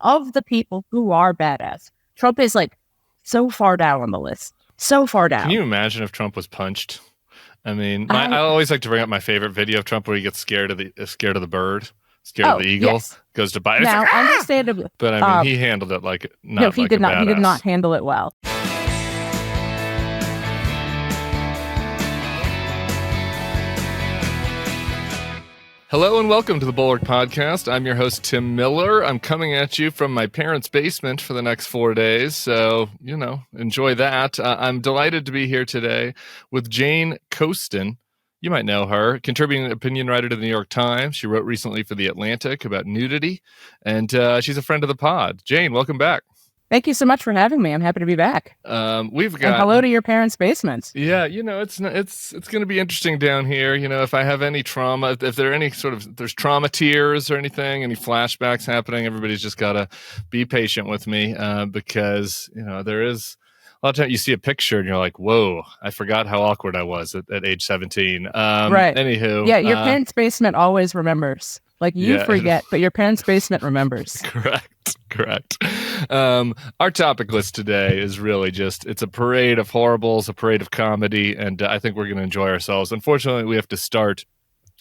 of the people who are badass, Trump is like so far down on the list. So far down. Can you imagine if Trump was punched? I mean, I always like to bring up my favorite video of Trump where he gets scared of the bird, scared of the eagle, yes. goes to bite. Now, understandably. But I mean, he handled it like not. No, he like did a not. badass. He did not handle it well. Hello and welcome to the Bulwark Podcast. I'm your host, Tim Miller. I'm coming at you from my parents' basement for the next 4 days, so, enjoy that. I'm delighted to be here today with Jane Coaston. You might know her, contributing opinion writer to the New York Times. She wrote recently for The Atlantic about nudity, and she's a friend of the pod. Jane, welcome back. Thank you so much for having me. I'm happy to be back. We've got and hello to your parents' basements. Yeah, it's going to be interesting down here. If I have any trauma, if there are any there's trauma tears or anything, any flashbacks happening, everybody's just got to be patient with me because there is a lot of times you see a picture and you're like, whoa, I forgot how awkward I was at age 17. Right. Anywho, yeah, your parents' basement always remembers. Like you forget, but your parents' basement remembers. Correct. Our topic list today is really it's a parade of horribles, a parade of comedy, and I think we're going to enjoy ourselves. Unfortunately, we have to start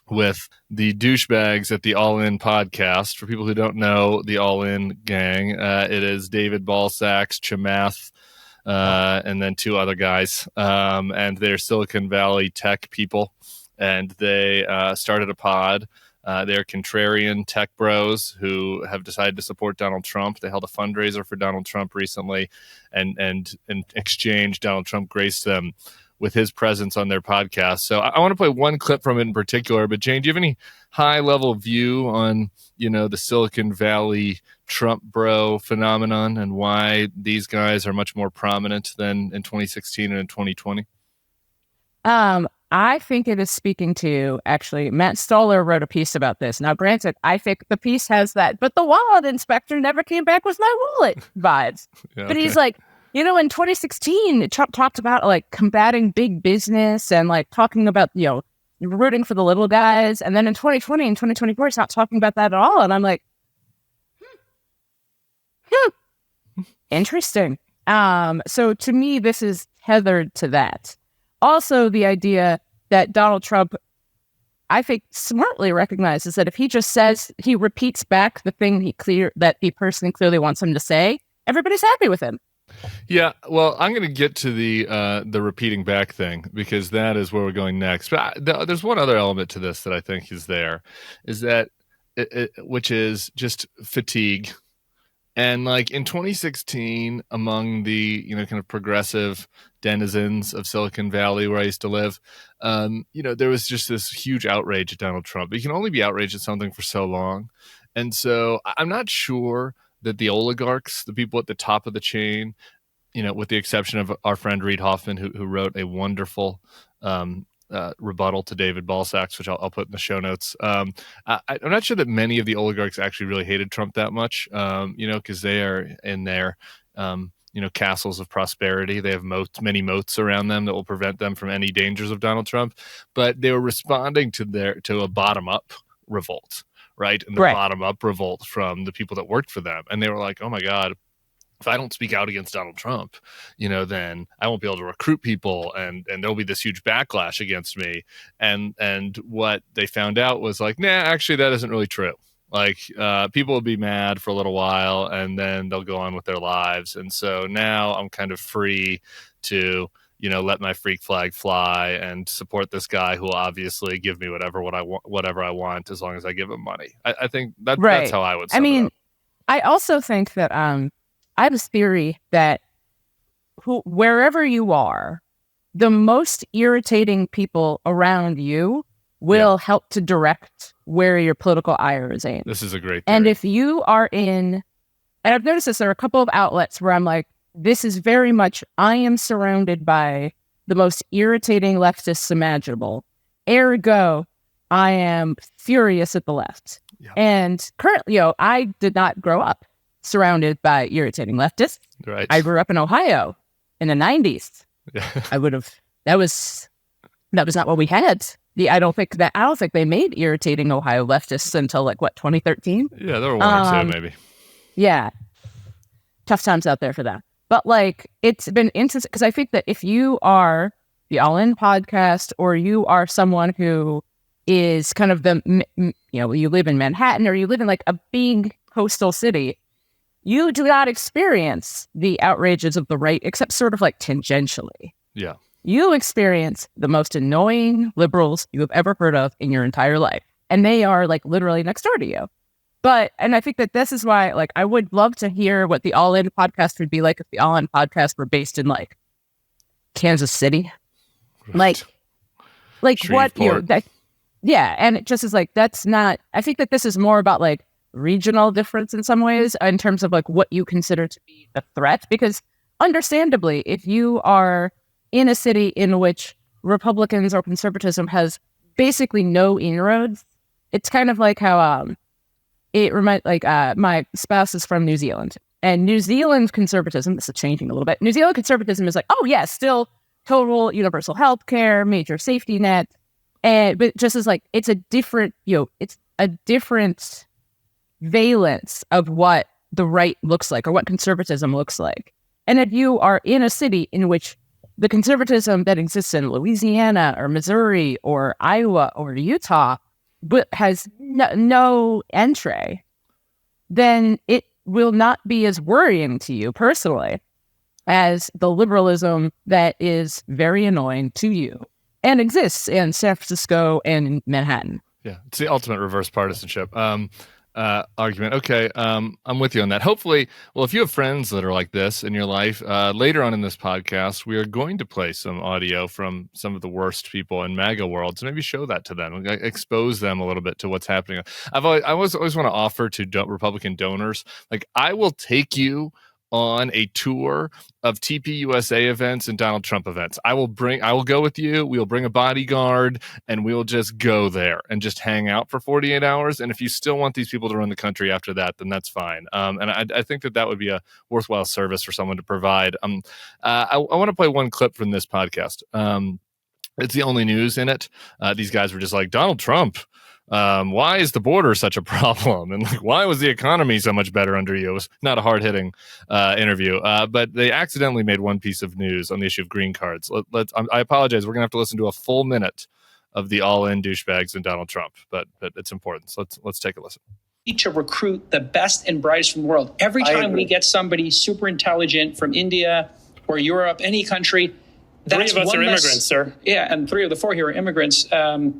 with the douchebags at the All In podcast. For people who don't know the All In gang, it is David Balsax, Chamath, and then two other guys, and they're Silicon Valley tech people, and they started a pod. They're contrarian tech bros who have decided to support Donald Trump. They held a fundraiser for Donald Trump recently, and in exchange, Donald Trump graced them with his presence on their podcast. So I want to play one clip from it in particular. But Jane, do you have any high-level view on the Silicon Valley Trump bro phenomenon and why these guys are much more prominent than in 2016 and in 2020? I think it is speaking to, actually, Matt Stoller wrote a piece about this. Now, granted, I think the piece has that, but the wallet inspector never came back with my wallet vibes. But he's like, in 2016, Trump talked about like combating big business and like talking about, rooting for the little guys. And then in 2020 and 2024, he's not talking about that at all. And I'm like, interesting. So to me, this is tethered to that. Also, the idea that Donald Trump, I think, smartly recognizes that if he just says, he repeats back the thing that the person clearly wants him to say, everybody's happy with him. Yeah, well, I'm going to get to the repeating back thing because that is where we're going next. But there's one other element to this that I think is that which is just fatigue. And like in 2016, among the kind of progressive denizens of Silicon Valley where I used to live, there was just this huge outrage at Donald Trump. But you can only be outraged at something for so long, and so I'm not sure that the oligarchs, the people at the top of the chain, with the exception of our friend Reid Hoffman, who wrote a wonderful rebuttal to David Balsax, which I'll put in the show notes. I'm not sure that many of the oligarchs actually really hated Trump that much, because they are in their, castles of prosperity. They have many moats around them that will prevent them from any dangers of Donald Trump. But they were responding to a bottom-up revolt, right? And the bottom-up revolt from the people that worked for them. And they were like, oh my God, if I don't speak out against Donald Trump, then I won't be able to recruit people and there'll be this huge backlash against me. And what they found out was like, nah, actually that isn't really true. Like people will be mad for a little while and then they'll go on with their lives. And so now I'm kind of free to, let my freak flag fly and support this guy who will obviously give me whatever I want as long as I give him money. I think that's how I would sum it up. I also think that I have this theory that wherever you are, the most irritating people around you will help to direct where your political ire is aimed. This is a great theory. And if you are and I've noticed this, there are a couple of outlets where I'm like, this is very much, I am surrounded by the most irritating leftists imaginable. Ergo, I am furious at the left. Yeah. And currently, I did not grow up surrounded by irritating leftists. Right. I grew up in Ohio in the 90s. Yeah. That was not what we had. I don't think they made irritating Ohio leftists until 2013? Yeah, there were one or two maybe. Yeah. Tough times out there for them. But like, it's been instances, because I think that if you are the All In podcast, or you are someone who is kind of you live in Manhattan, or you live in like a big coastal city, you do not experience the outrages of the right, except sort of like tangentially. Yeah. You experience the most annoying liberals you have ever heard of in your entire life. And they are like literally next door to you. And I think that this is why, like, I would love to hear what the All In podcast would be like if the All In podcast were based in like Kansas City. Right. Like what, yeah. And it just is like, that's not, I think that this is more about like regional difference in some ways in terms of like what you consider to be the threat. Because understandably, if you are in a city in which Republicans or conservatism has basically no inroads, it's kind of like how, it reminds, like, my spouse is from New Zealand, and New Zealand conservatism, this is changing a little bit, New Zealand conservatism is like, oh yeah, still total universal health care, major safety net, but just as like, it's a different, it's a different valence of what the right looks like, or what conservatism looks like. And if you are in a city in which the conservatism that exists in Louisiana or Missouri or Iowa or Utah but has no entree, then it will not be as worrying to you personally as the liberalism that is very annoying to you and exists in San Francisco and in Manhattan. Yeah, it's the ultimate reverse partisanship argument. Okay, I'm with you on that. Hopefully, well, if you have friends that are like this in your life, later on in this podcast, we are going to play some audio from some of the worst people in MAGA world. So maybe show that to them, expose them a little bit to what's happening. I always want to offer to Republican donors, like, I will take you on a tour of TPUSA events and Donald Trump events. I will go with you. We'll bring a bodyguard and we'll just go there and just hang out for 48 hours. And if you still want these people to run the country after that, then that's fine. And I think that would be a worthwhile service for someone to provide. I want to play one clip from this podcast. It's the only news in it. These guys were just like, Donald Trump, why is the border such a problem? And like, why was the economy so much better under you? It was not a hard-hitting interview, but they accidentally made one piece of news on the issue of green cards. I apologize. We're going to have to listen to a full minute of the all-in douchebags and Donald Trump, but it's important. So let's take a listen. To recruit the best and brightest from the world. Every time we get somebody super intelligent from India or Europe, any country, that's 3 of us are immigrants, sir. Yeah, and 3 of the 4 here are immigrants, the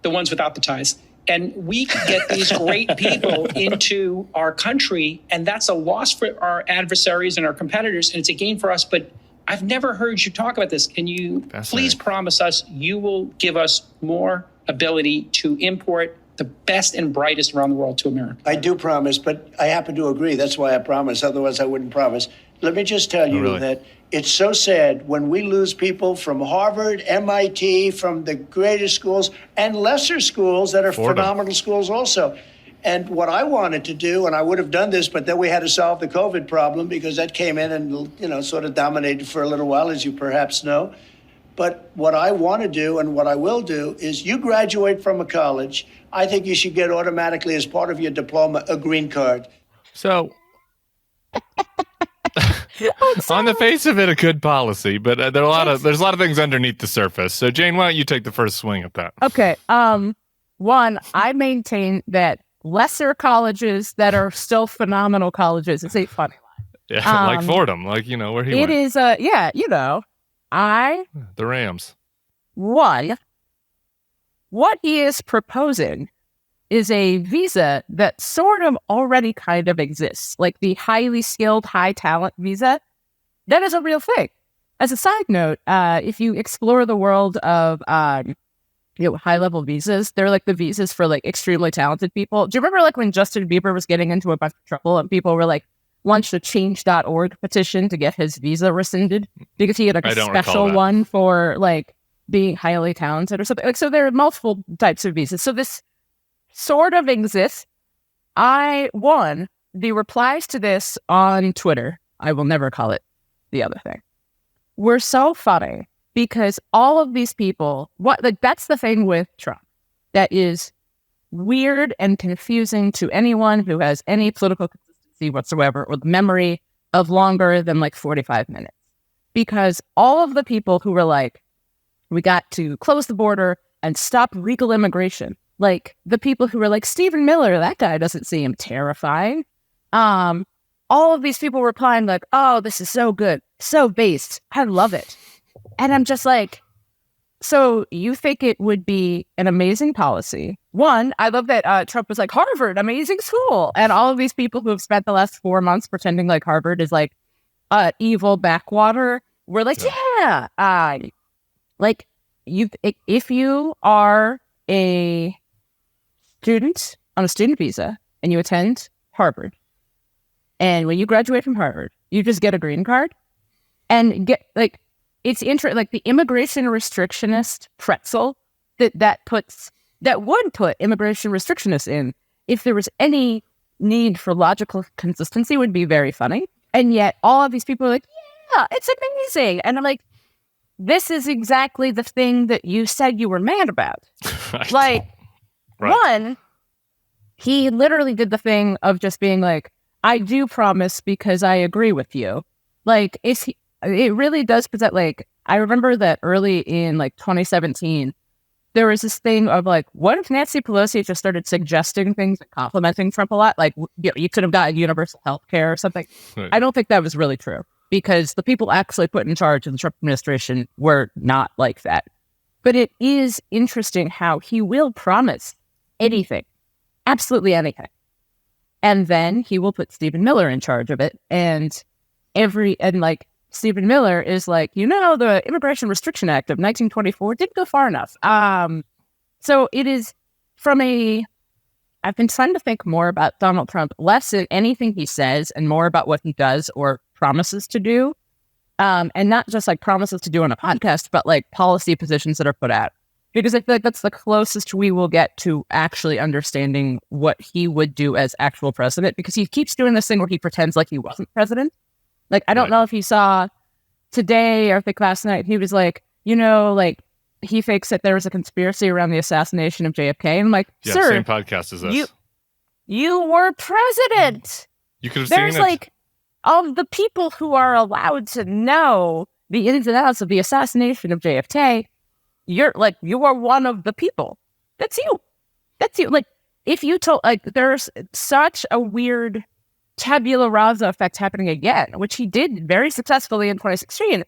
ones without the ties. And we can get these great people into our country, and that's a loss for our adversaries and our competitors, and it's a gain for us. But I've never heard you talk about this. Can you please promise us you will give us more ability to import the best and brightest around the world to America? I do promise, but I happen to agree. That's why I promise. Otherwise, I wouldn't promise. Let me just tell you that it's so sad when we lose people from Harvard, MIT, from the greatest schools and lesser schools that are phenomenal schools also. And what I wanted to do, and I would have done this, but then we had to solve the COVID problem because that came in and, sort of dominated for a little while, as you perhaps know. But what I want to do and what I will do is you graduate from a college, I think you should get automatically as part of your diploma a green card. So on the face of it, a good policy, but there's a lot of things underneath the surface. So Jane, why don't you take the first swing at that? Okay. One, I maintain that lesser colleges that are still phenomenal colleges. It's a funny line. Yeah, like Fordham, like where he went. It is the Rams. One, what he is proposing is a visa that sort of already kind of exists, like the highly skilled, high talent visa. That is a real thing. As a side note, if you explore the world of high level visas, they're like the visas for like extremely talented people. Do you remember like when Justin Bieber was getting into a bunch of trouble and people were like launched a change.org petition to get his visa rescinded because he had like a special one for like being highly talented or something? Like, so there are multiple types of visas. So this sort of exists. The replies to this on Twitter, I will never call it the other thing, were so funny because all of these people, that's the thing with Trump that is weird and confusing to anyone who has any political consistency consistency whatsoever or the memory of longer than like 45 minutes. Because all of the people who were like, we got to close the border and stop legal immigration. Like the people who were like, Stephen Miller, that guy doesn't seem terrifying. All of these people replying like, oh, this is so good, so based. I love it. And I'm just like, so you think it would be an amazing policy? One, I love that Trump was like, Harvard, amazing school. And all of these people who have spent the last 4 months pretending like Harvard is like evil backwater. We're like, yeah. Like if you are a student on a student visa and you attend Harvard, and when you graduate from Harvard, you just get a green card and get like, it's interesting, like the immigration restrictionist pretzel that would put immigration restrictionists in if there was any need for logical consistency would be very funny. And yet all of these people are like, yeah, it's amazing. And I'm like, this is exactly the thing that you said you were mad about. Like, one, he literally did the thing of just being like, I do promise because I agree with you. Like, it really does present, like, I remember that early in, like, 2017, there was this thing of, like, what if Nancy Pelosi just started suggesting things and complimenting Trump a lot? Like, you could have gotten universal health care or something. Right. I don't think that was really true because the people actually put in charge of the Trump administration were not like that. But it is interesting how he will promise anything, absolutely anything. And then he will put Stephen Miller in charge of it. And Stephen Miller is like, the Immigration Restriction Act of 1924 didn't go far enough. So it is I've been trying to think more about Donald Trump, less in anything he says and more about what he does or promises to do. And not just like promises to do on a podcast, but like policy positions that are put out. Because I feel like that's the closest we will get to actually understanding what he would do as actual president, because he keeps doing this thing where he pretends like he wasn't president. Like, I don't know if you saw today or I think last night, he was like, he fakes that there was a conspiracy around the assassination of JFK. And I'm like, sir, same podcast as this. You were president. You could have seen it. There's like, of the people who are allowed to know the ins and outs of the assassination of JFK, you are one of the people. That's you. Like, if you told, like, there's such a weird tabula rasa effect happening again, which he did very successfully in 2016.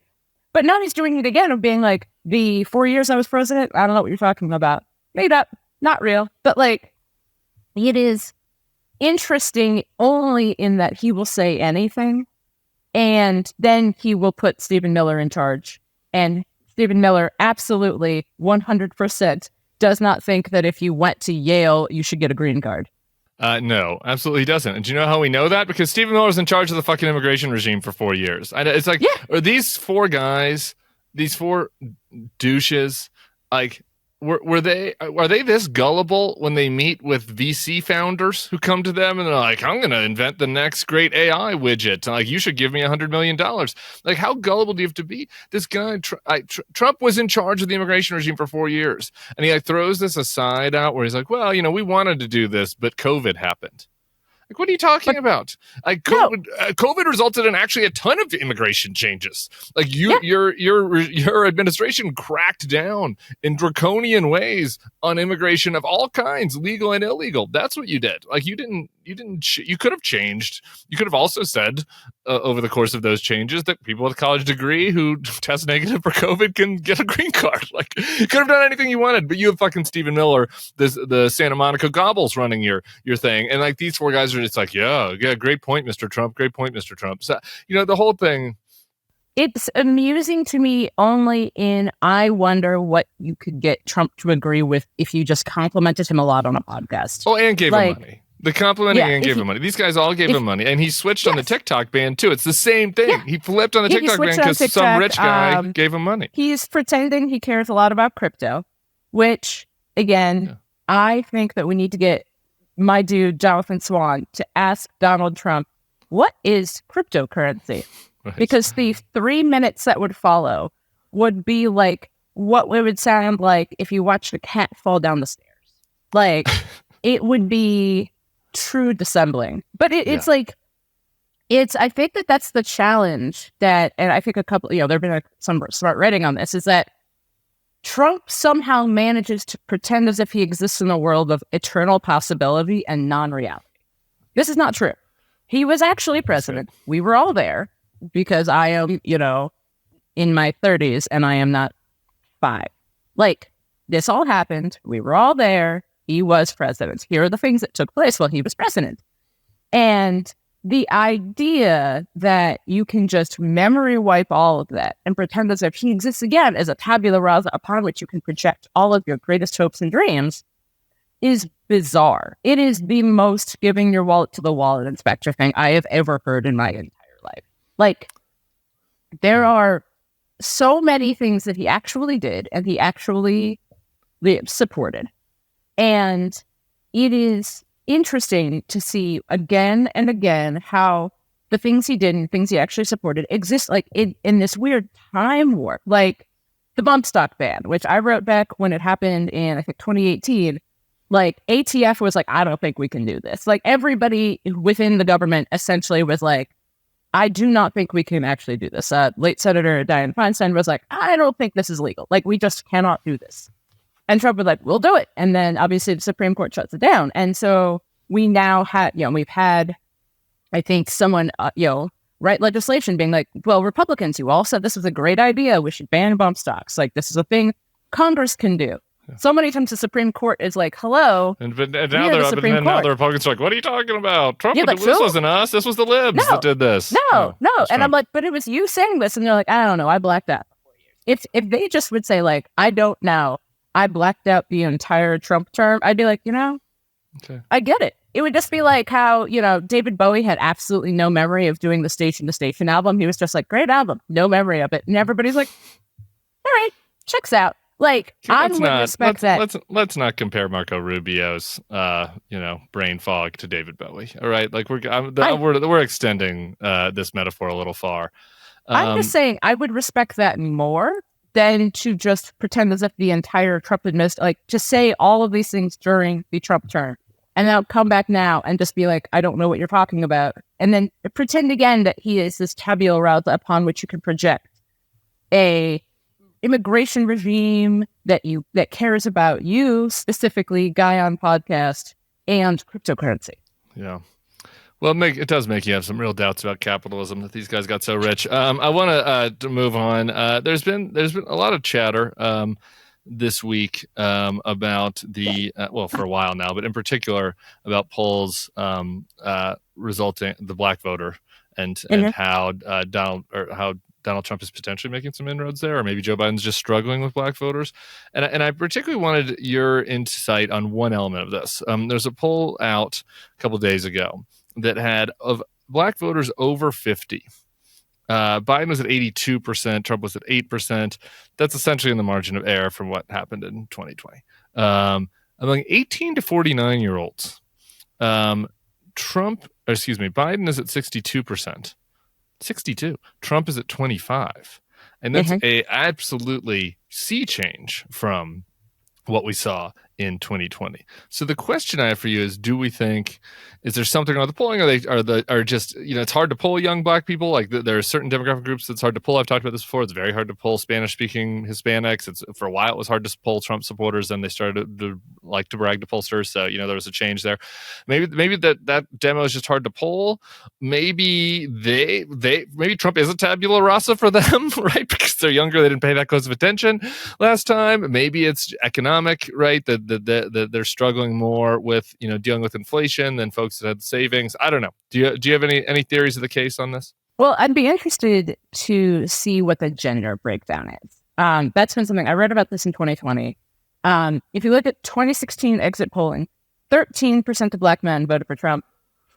But now he's doing it again of being like, the 4 years I was president, I don't know what you're talking about. Made up, not real. But like, it is interesting only in that he will say anything and then he will put Stephen Miller in charge. And Stephen Miller absolutely 100% does not think that if you went to Yale, you should get a green card. No, absolutely doesn't. And do you know how we know that? Because Stephen Miller was in charge of the fucking immigration regime for 4 years. It's like, are these four guys, these four douches, like, are they this gullible when they meet with VC founders who come to them and they're like, I'm going to invent the next great AI widget. Like, you should give me $100 million. Like, how gullible do you have to be? This guy, Trump was in charge of the immigration regime for 4 years. And he throws this aside out where he's like, well, we wanted to do this, but COVID happened. Like, what are you talking about? Like, COVID resulted in actually a ton of immigration changes. Like, your administration cracked down in draconian ways on immigration of all kinds, legal and illegal. That's what you did. Like, you could have changed. You could have also said over the course of those changes that people with a college degree who test negative for COVID can get a green card. Like, you could have done anything you wanted, but you have fucking Stephen Miller, the Santa Monica Gobbles running your thing. And like, these four guys are just like, yeah, great point, Mr. Trump. Great point, Mr. Trump. So, the whole thing. It's amusing to me only in, I wonder what you could get Trump to agree with if you just complimented him a lot on a podcast. Oh, and gave him money. The complimenting and gave him money. These guys all gave him money. And he switched on the TikTok ban, too. It's the same thing. Yeah. He flipped on the TikTok ban because some rich guy gave him money. He's pretending he cares a lot about crypto, which, again, I think that we need to get my dude, Jonathan Swan, to ask Donald Trump, what is cryptocurrency? Right. Because the 3 minutes that would follow would be like what it would sound like if you watched a cat fall down the stairs. Like, it would be true dissembling. But it's like, I think that's the challenge that, and I think there have been some smart writing on this, is that Trump somehow manages to pretend as if he exists in a world of eternal possibility and non-reality. This is not true. He was actually president. We were all there because I am, in my 30s and I am not 5. Like, this all happened. We were all there. He was president. Here are the things that took place while he was president. And the idea that you can just memory wipe all of that and pretend as if he exists again as a tabula rasa upon which you can project all of your greatest hopes and dreams is bizarre. It is the most giving your wallet to the wallet inspector thing I have ever heard in my entire life. Like, there are so many things that he actually did and he actually supported. And it is interesting to see again and again how the things he did and things he actually supported exist like in this weird time warp. Like the bump stock ban, which I wrote back when it happened in, I think, 2018. Like, ATF was like, I don't think we can do this. Like, everybody within the government essentially was like, I do not think we can actually do this. Late Senator Dianne Feinstein was like, I don't think this is legal. Like, we just cannot do this. And Trump was like, we'll do it. And then obviously the Supreme Court shuts it down. And so we now had, we've had, I think, someone, write legislation being like, well, Republicans, you all said this was a great idea. We should ban bump stocks. Like, this is a thing Congress can do. Yeah. So many times the Supreme Court is like, hello. And now the Republicans are like, what are you talking about? Trump, this wasn't us. This was the libs that did this. No. And I'm like, but it was you saying this. And they're like, I don't know. I blacked out for 4 years. If they just would say, like, I don't know, I blacked out the entire Trump term, I'd be like, okay. I get it. It would just be like how, David Bowie had absolutely no memory of doing the Station to Station album. He was just like, great album, no memory of it. And everybody's like, all right, checks out. Like, I would respect that. Let's not compare Marco Rubio's, brain fog to David Bowie. All right, like we're extending this metaphor a little far. I'm just saying, I would respect that more than to just pretend as if the entire Trump administration, like, just say all of these things during the Trump term, and then come back now and just be like, I don't know what you're talking about, and then pretend again that he is this tabula rasa upon which you can project a immigration regime that cares about you, specifically Guy on Podcast, and cryptocurrency. Yeah. Well, it does make you have some real doubts about capitalism that these guys got so rich. I want to move on. There's been a lot of chatter this week about for a while now, but in particular about polls resulting the black voter and how Donald Trump is potentially making some inroads there, or maybe Joe Biden's just struggling with black voters. And I particularly wanted your insight on one element of this. There's a poll out a couple of days ago that had of black voters over 50. Biden was at 82%, Trump was at 8%. That's essentially in the margin of error from what happened in 2020. Among 18 to 49-year-olds, Biden is at 62%. 62. Trump is at 25. And that's a absolutely sea change from what we saw in 2020. So the question I have for you is, do we think, is there something wrong with the polling? Are just, it's hard to poll young black people. Like there are certain demographic groups that's hard to pull. I've talked about this before. It's very hard to pull Spanish-speaking Hispanics. For a while, it was hard to pull Trump supporters. Then they started to like to brag to pollsters. So, there was a change there. Maybe that demo is just hard to pull. Maybe maybe Trump is a tabula rasa for them, right? Because they're younger. They didn't pay that close of attention last time. Maybe it's economic, right? That they're struggling more with, dealing with inflation than folks that had savings. I don't know. Do you have any theories of the case on this? Well, I'd be interested to see what the gender breakdown is. That's been something I read about this in 2020. If you look at 2016 exit polling, 13% of black men voted for Trump.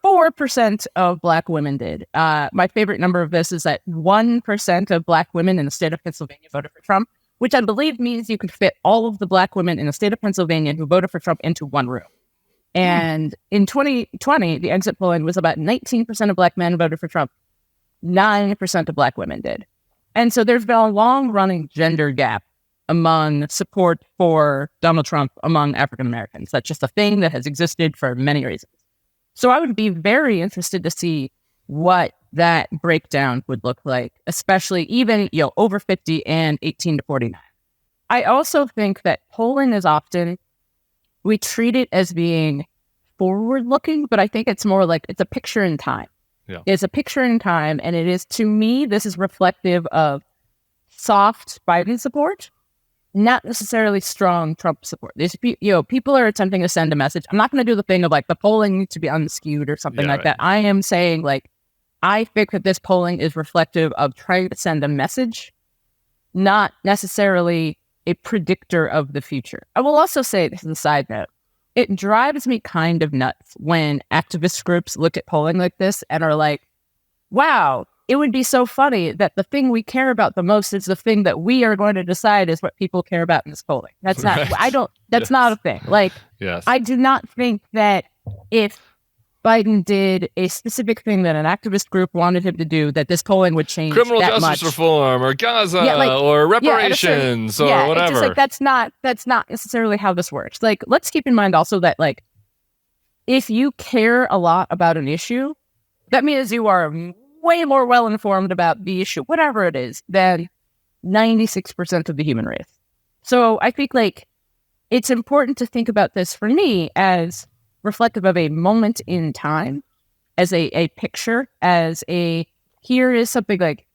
4% of black women did. My favorite number of this is that 1% of black women in the state of Pennsylvania voted for Trump, which I believe means you could fit all of the black women in the state of Pennsylvania who voted for Trump into one room. And in 2020, the exit polling was about 19% of black men voted for Trump. 9% of black women did. And so there's been a long-running gender gap among support for Donald Trump among African Americans. That's just a thing that has existed for many reasons. So I would be very interested to see what that breakdown would look like, especially even, over 50 and 18 to 49. I also think that polling is often, we treat it as being forward-looking, but I think it's more like it's a picture in time. Yeah. It's a picture in time, and it is, to me, this is reflective of soft Biden support, not necessarily strong Trump support. These, people are attempting to send a message. I'm not going to do the thing of like the polling needs to be unskewed or something like that. I am saying like, I think that this polling is reflective of trying to send a message, not necessarily a predictor of the future. I will also say, this is a side note, it drives me kind of nuts when activist groups look at polling like this and are like, wow, it would be so funny that the thing we care about the most is the thing that we are going to decide is what people care about in this polling. That's not, that's not a thing. Like, I do not think that if Biden did a specific thing that an activist group wanted him to do, that this polling would change criminal that justice much. reform or Gaza or reparations or whatever. It's just like, that's not necessarily how this works. Like, let's keep in mind also that like, if you care a lot about an issue, that means you are way more well-informed about the issue, whatever it is, than 96% of the human race. So I think like, it's important to think about this for me as reflective of a moment in time, as a picture, as here is something like,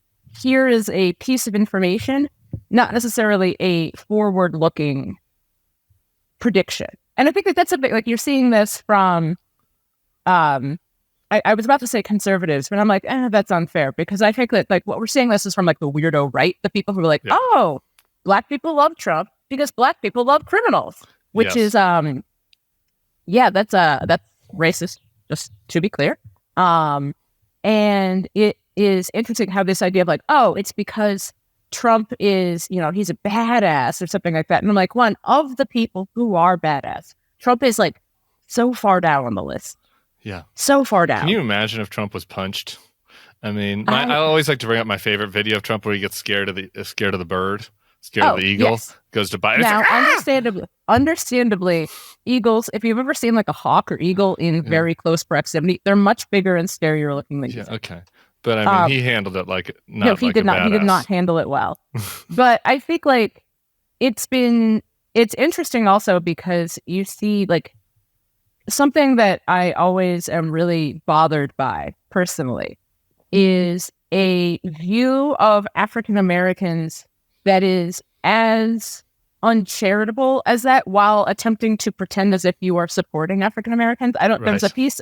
here is a piece of information, not necessarily a forward-looking prediction. And I think that that's something, like you're seeing this from, I was about to say conservatives, but I'm like, that's unfair, because I think that like what we're seeing this is from like the weirdo right, the people who are like, oh, Black people love Trump because Black people love criminals, which is, that's racist, just to be clear. And it is interesting how this idea of like, oh, it's because Trump is, he's a badass or something like that. And I'm like, one of the people who are badass, Trump is like so far down on the list. Yeah. So far down. Can you imagine if Trump was punched? I mean, I always like to bring up my favorite video of Trump where he gets scared of the bird. Scared of the eagle, goes to bite. Now, like, understandably, eagles, if you've ever seen like a hawk or eagle in very close proximity, they're much bigger and scarier looking than you. Okay. But I mean, he handled it like not he like did a not. badass. He did not handle it well. But I think like it's interesting also because you see like something that I always am really bothered by personally is a view of African Americans that is as uncharitable as that, while attempting to pretend as if you are supporting African Americans. There was a piece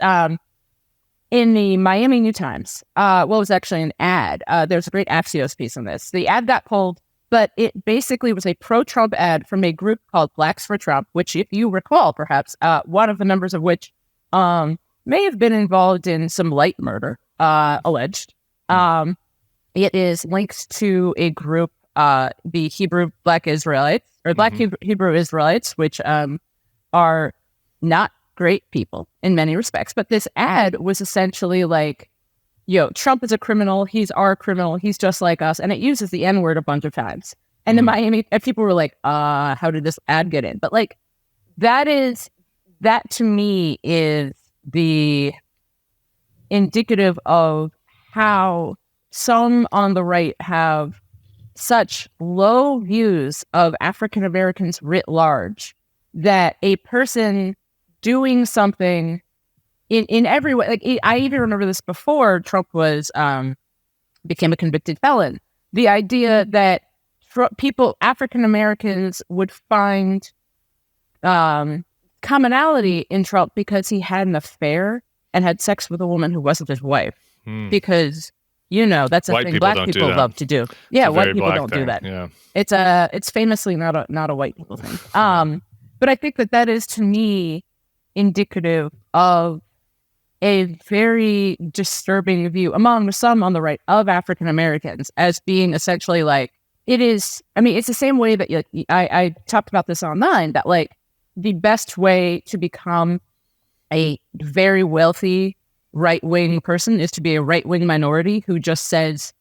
in the Miami New Times. Was actually an ad. There's a great Axios piece on this. The ad got pulled, but it basically was a pro-Trump ad from a group called Blacks for Trump, which, if you recall, perhaps one of the members of which may have been involved in some light murder, alleged. It is linked to a group, the Hebrew Black Israelites, or Black Hebrew Israelites, which are not great people in many respects. But this ad was essentially like, Trump is a criminal. He's our criminal. He's just like us. And it uses the N-word a bunch of times. And in Miami, people were like, how did this ad get in? But like, that to me is the indicative of how some on the right have such low views of African Americans writ large that a person doing something in every way, like I even remember this before Trump was became a convicted felon. The idea that African Americans would find commonality in Trump because he had an affair and had sex with a woman who wasn't his wife, because that's a white thing Black people love to do. Yeah, white people don't do that. Yeah, it's famously not a white people thing. But I think that is, to me, indicative of a very disturbing view among some on the right of African Americans as being essentially like, it is, I mean, it's the same way that I talked about this online, that like the best way to become a very wealthy right-wing person is to be a right-wing minority who just says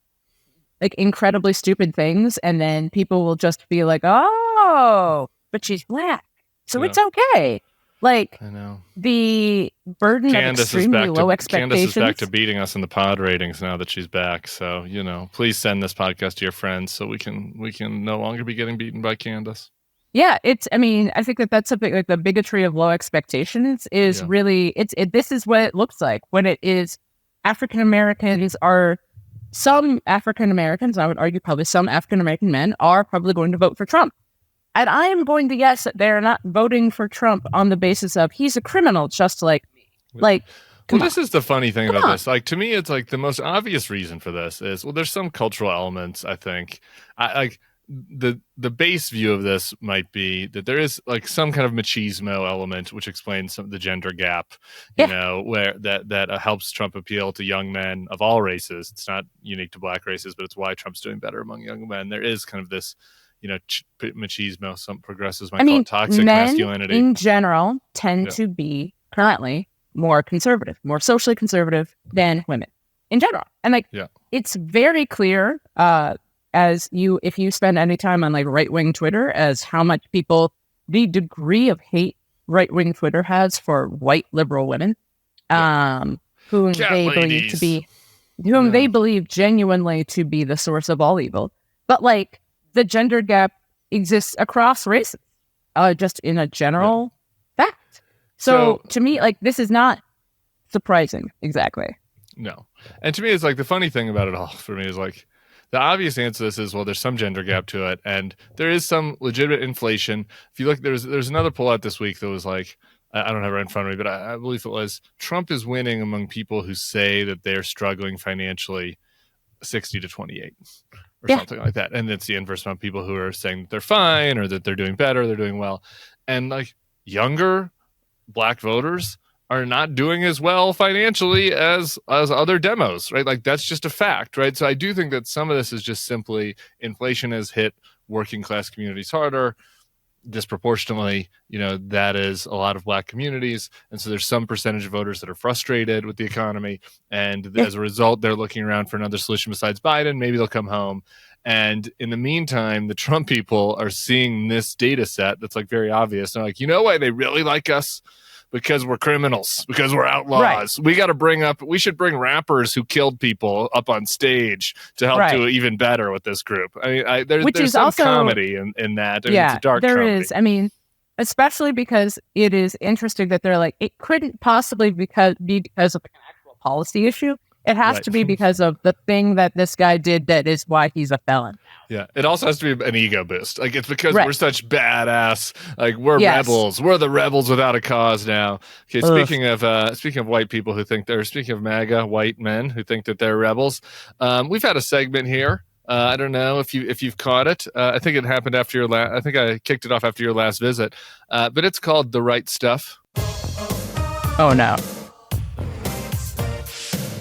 like incredibly stupid things, and then people will just be like, oh, but she's Black, so it's okay. Like, I know. the burden of extremely low expectations. Candace is back to beating us in the pod ratings now that she's back. So, please send this podcast to your friends so we can no longer be getting beaten by Candace. Yeah, I think that's something like the bigotry of low expectations is really, this is what it looks like when it is African Americans are, some African Americans, I would argue probably some African American men are probably going to vote for Trump. And I am going to guess that they're not voting for Trump on the basis of he's a criminal just like me. Like, this is the funny thing about this. Like, to me, it's like the most obvious reason for this is, there's some cultural elements, I think. The base view of this might be that there is like some kind of machismo element, which explains some of the gender gap, where that helps Trump appeal to young men of all races. It's not unique to black races, but it's why Trump's doing better among young men. There is kind of this, machismo. Some progressives might call it toxic masculinity. In general, tend to be currently more conservative, more socially conservative than women in general. And it's very clear, if you spend any time on like right-wing Twitter, as how much the degree of hate right-wing Twitter has for white liberal women, whom they believe genuinely to be the source of all evil. But like the gender gap exists across races, just in a general fact. So to me, like, this is not surprising exactly. No. And to me, it's like the funny thing about it all for me is like, the obvious answer to this is, well, there's some gender gap to it, and there is some legitimate inflation. If you look, there's another poll out this week that was like, I don't have it in front of me, but I believe it was Trump is winning among people who say that they're struggling financially 60 to 28 or something like that. And it's the inverse among people who are saying that they're fine or that they're doing better, they're doing well. And like younger black voters are not doing as well financially as other demos, right? Like that's just a fact, right? So I do think that some of this is just simply inflation has hit working class communities harder, disproportionately, that is a lot of black communities. And so there's some percentage of voters that are frustrated with the economy. And as a result, they're looking around for another solution besides Biden. Maybe they'll come home. And in the meantime, the Trump people are seeing this data set that's like very obvious. They're like, why they really like us? Because we're criminals, because we're outlaws. Right. We should bring rappers who killed people up on stage to help do even better with this group. I mean, there's some comedy in that. It's a dark comedy. There is. I mean, especially because it is interesting that they're like, it couldn't possibly be because of an actual policy issue. It has to be because of the thing that this guy did that is why he's a felon. Yeah, it also has to be an ego boost. Like, it's because we're such badass. Like, we're rebels. We're the rebels without a cause now. Okay, speaking of white people who think speaking of MAGA white men who think that they're rebels, we've had a segment here. I don't know if you've caught it. I think it happened after your I think I kicked it off after your last visit. But it's called The Right Stuff. Oh no.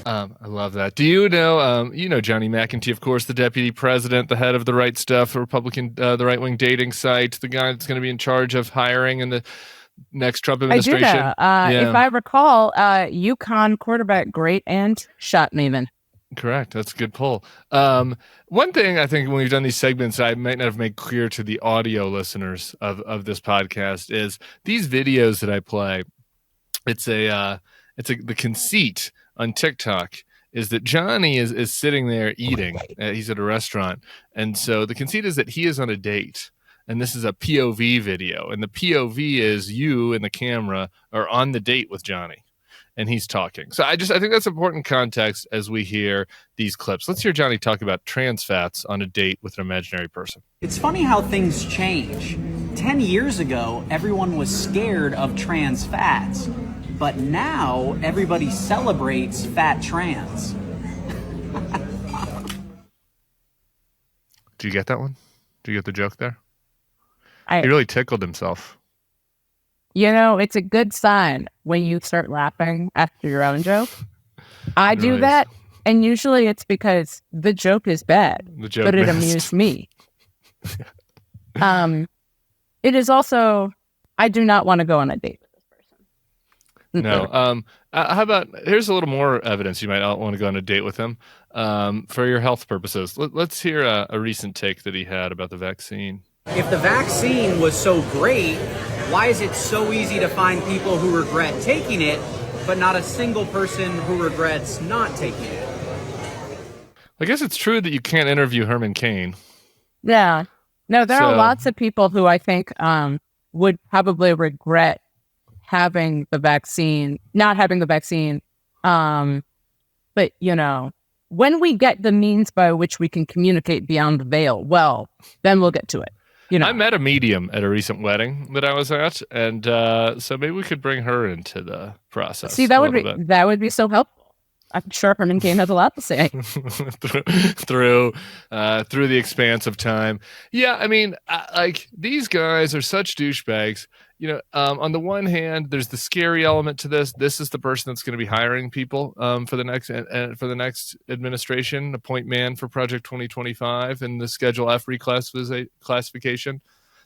I love that. Do you know, Johnny McEntee, of course, the deputy president, the head of The Right Stuff, the right-wing dating site, the guy that's going to be in charge of hiring in the next Trump administration? I do know. If I recall, UConn quarterback Great and shot Maven. Correct. That's a good poll. One thing I think when we've done these segments, I might not have made clear to the audio listeners of this podcast is these videos that I play. It's the conceit on TikTok is that Johnny is sitting there eating. He's at a restaurant. And so the conceit is that he is on a date. And this is a POV video. And the POV is you and the camera are on the date with Johnny. And he's talking. So I think that's important context as we hear these clips. Let's hear Johnny talk about trans fats on a date with an imaginary person. It's funny how things change. 10 years ago, everyone was scared of trans fats. But now everybody celebrates fat trans. Do you get that one? Do you get the joke there? He really tickled himself. It's a good sign when you start laughing after your own joke. I do that, and usually it's because the joke is bad, but it amused me. It is also, I do not want to go on a date. No. How about, here's a little more evidence you might not want to go on a date with him for your health purposes. Let's hear a recent take that he had about the vaccine. If the vaccine was so great, why is it so easy to find people who regret taking it but not a single person who regrets not taking it. I guess it's true that you can't interview Herman Cain. Yeah. No, there are lots of people who I think would probably regret having the vaccine, not having the vaccine. But, you know, when we get the means by which we can communicate beyond the veil, well, then we'll get to it. You know, I met a medium at a recent wedding that I was at, and so maybe we could bring her into the process. See, that would be so helpful. I'm sure Herman Cain has a lot to say through the expanse of time. Yeah, I mean, like these guys are such douchebags. You know, on the one hand, there's the scary element to this. This is the person that's going to be hiring people for the next administration, a point man for Project 2025 and the Schedule F reclassification.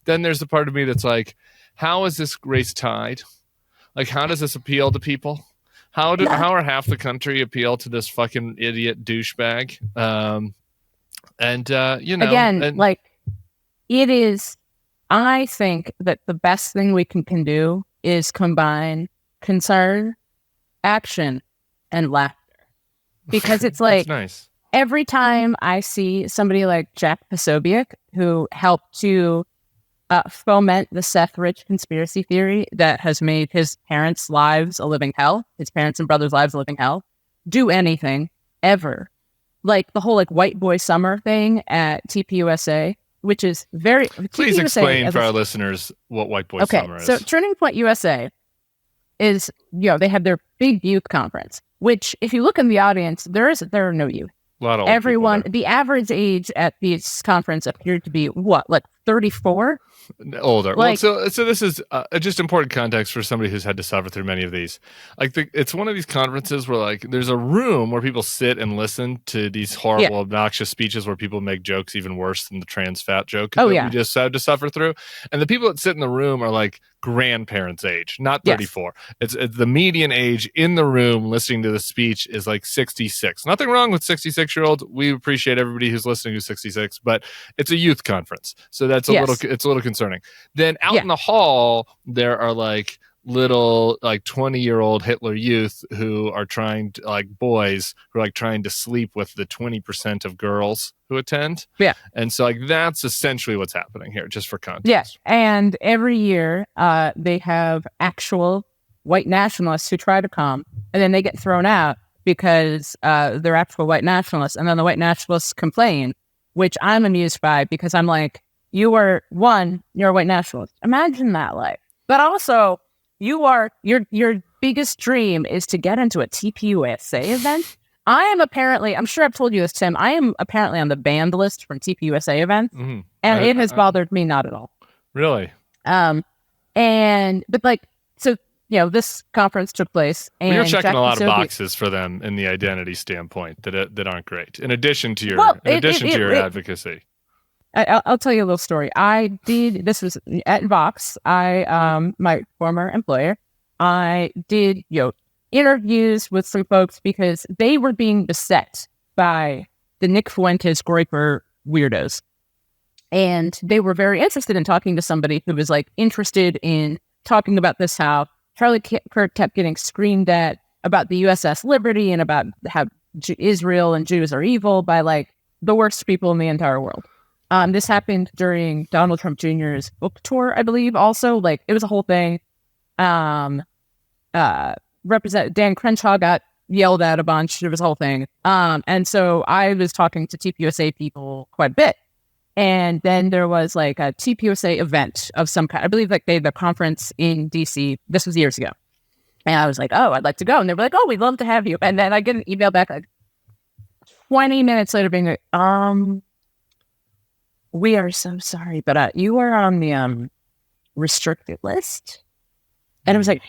Then there's the part of me that's like, how is this race tied? Like, how does this appeal to people? How are half the country appeal to this fucking idiot douchebag? You know, again, like it is. I think that the best thing we can do is combine concern, action, and laughter, because it's like nice. Every time I see somebody like Jack Posobiec, who helped to foment the Seth Rich conspiracy theory that has made his parents' lives a living hell, his parents and brothers' lives a living hell, do anything ever. Like the whole like white boy summer thing at TPUSA, which is very... Please TPUSA explain for our listeners what white boy summer is. So Turning Point USA is, you know, they have their big youth conference, which if you look in the audience, there are no youth. A lot of everyone, the average age at this conference appeared to be what, like 34? Older. Like, well, so this is just important context for somebody who's had to suffer through many of these. Like it's one of these conferences where like there's a room where people sit and listen to these horrible, obnoxious speeches where people make jokes even worse than the trans fat joke that we just had to suffer through. And the people that sit in the room are like grandparents' age, not 34. Yes. It's the median age in the room listening to the speech is like 66. Nothing wrong with 66-year-olds. We appreciate everybody who's listening who's 66, but it's a youth conference, so that's a little concerning. Then out in the hall, there are like little like 20-year-old Hitler youth who are trying to, like boys who are like trying to sleep with the 20% of girls who attend. Yeah. And so like that's essentially what's happening here, just for context. Yes. And every year they have actual white nationalists who try to come, and then they get thrown out because they're actual white nationalists, and then the white nationalists complain, which I'm amused by, because I'm like, you're a white nationalist. Imagine that life. But also, your biggest dream is to get into a TPUSA event. I am apparently, I'm sure I've told you this, Tim, I am apparently on the banned list from TPUSA events, and it has bothered me not at all. Really? But like, so, you know, this conference took place, and you're checking a lot of boxes for them in the identity standpoint that aren't great. In addition to your advocacy. I'll tell you a little story. This was at Vox. My former employer, I did, you know, interviews with some folks because they were being beset by the Nick Fuentes Groyper weirdos. And they were very interested in talking to somebody who was like interested in talking about this, how Charlie Kirk kept getting screamed at about the USS Liberty and about how Israel and Jews are evil by like the worst people in the entire world. This happened during Donald Trump Jr.'s book tour, I believe. Also, like it was a whole thing. Dan Crenshaw got yelled at a bunch. It was a whole thing. And so I was talking to TPUSA people quite a bit. And then there was like a TPUSA event of some kind. I believe like they had a conference in DC. This was years ago. And I was like, oh, I'd like to go. And they were like, oh, we'd love to have you. And then I get an email back like 20 minutes later being like, we are so sorry, but you are on the restricted list. And I was like,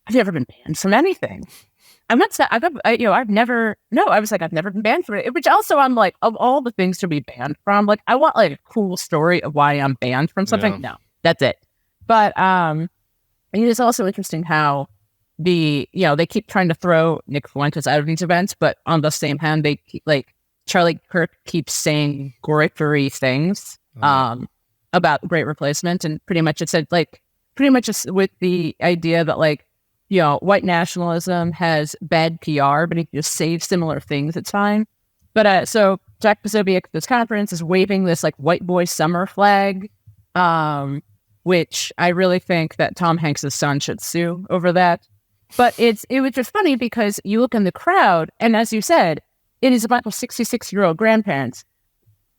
I've never been banned from anything. I'm not saying I've never been banned from it. Which also I'm like, of all the things to be banned from, like I want like a cool story of why I'm banned from something. Yeah. No, that's it. But it is also interesting how they keep trying to throw Nick Fuentes out of these events, but on the same hand, they keep like. Charlie Kirk keeps saying gory things about Great Replacement, and pretty much with the idea that like white nationalism has bad PR, but if you just say similar things, it's fine. But so Jack Posobiec at this conference is waving this like white boy summer flag, which I really think that Tom Hanks' son should sue over that. But it was just funny because you look in the crowd, and as you said, it is a bunch of 66-year-old grandparents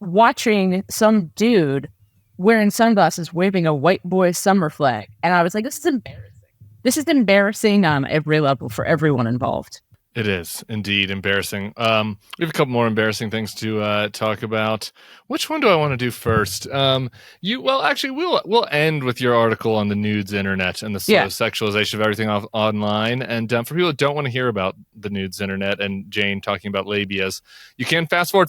watching some dude wearing sunglasses waving a white boy summer flag. And I was like, this is embarrassing. This is embarrassing on every level for everyone involved. It is indeed embarrassing. We have a couple more embarrassing things to talk about. Which one do I want to do first? We'll end with your article on the nudes internet and the sexualization of everything online. And for people that don't want to hear about the nudes internet and Jane talking about labias, you can fast forward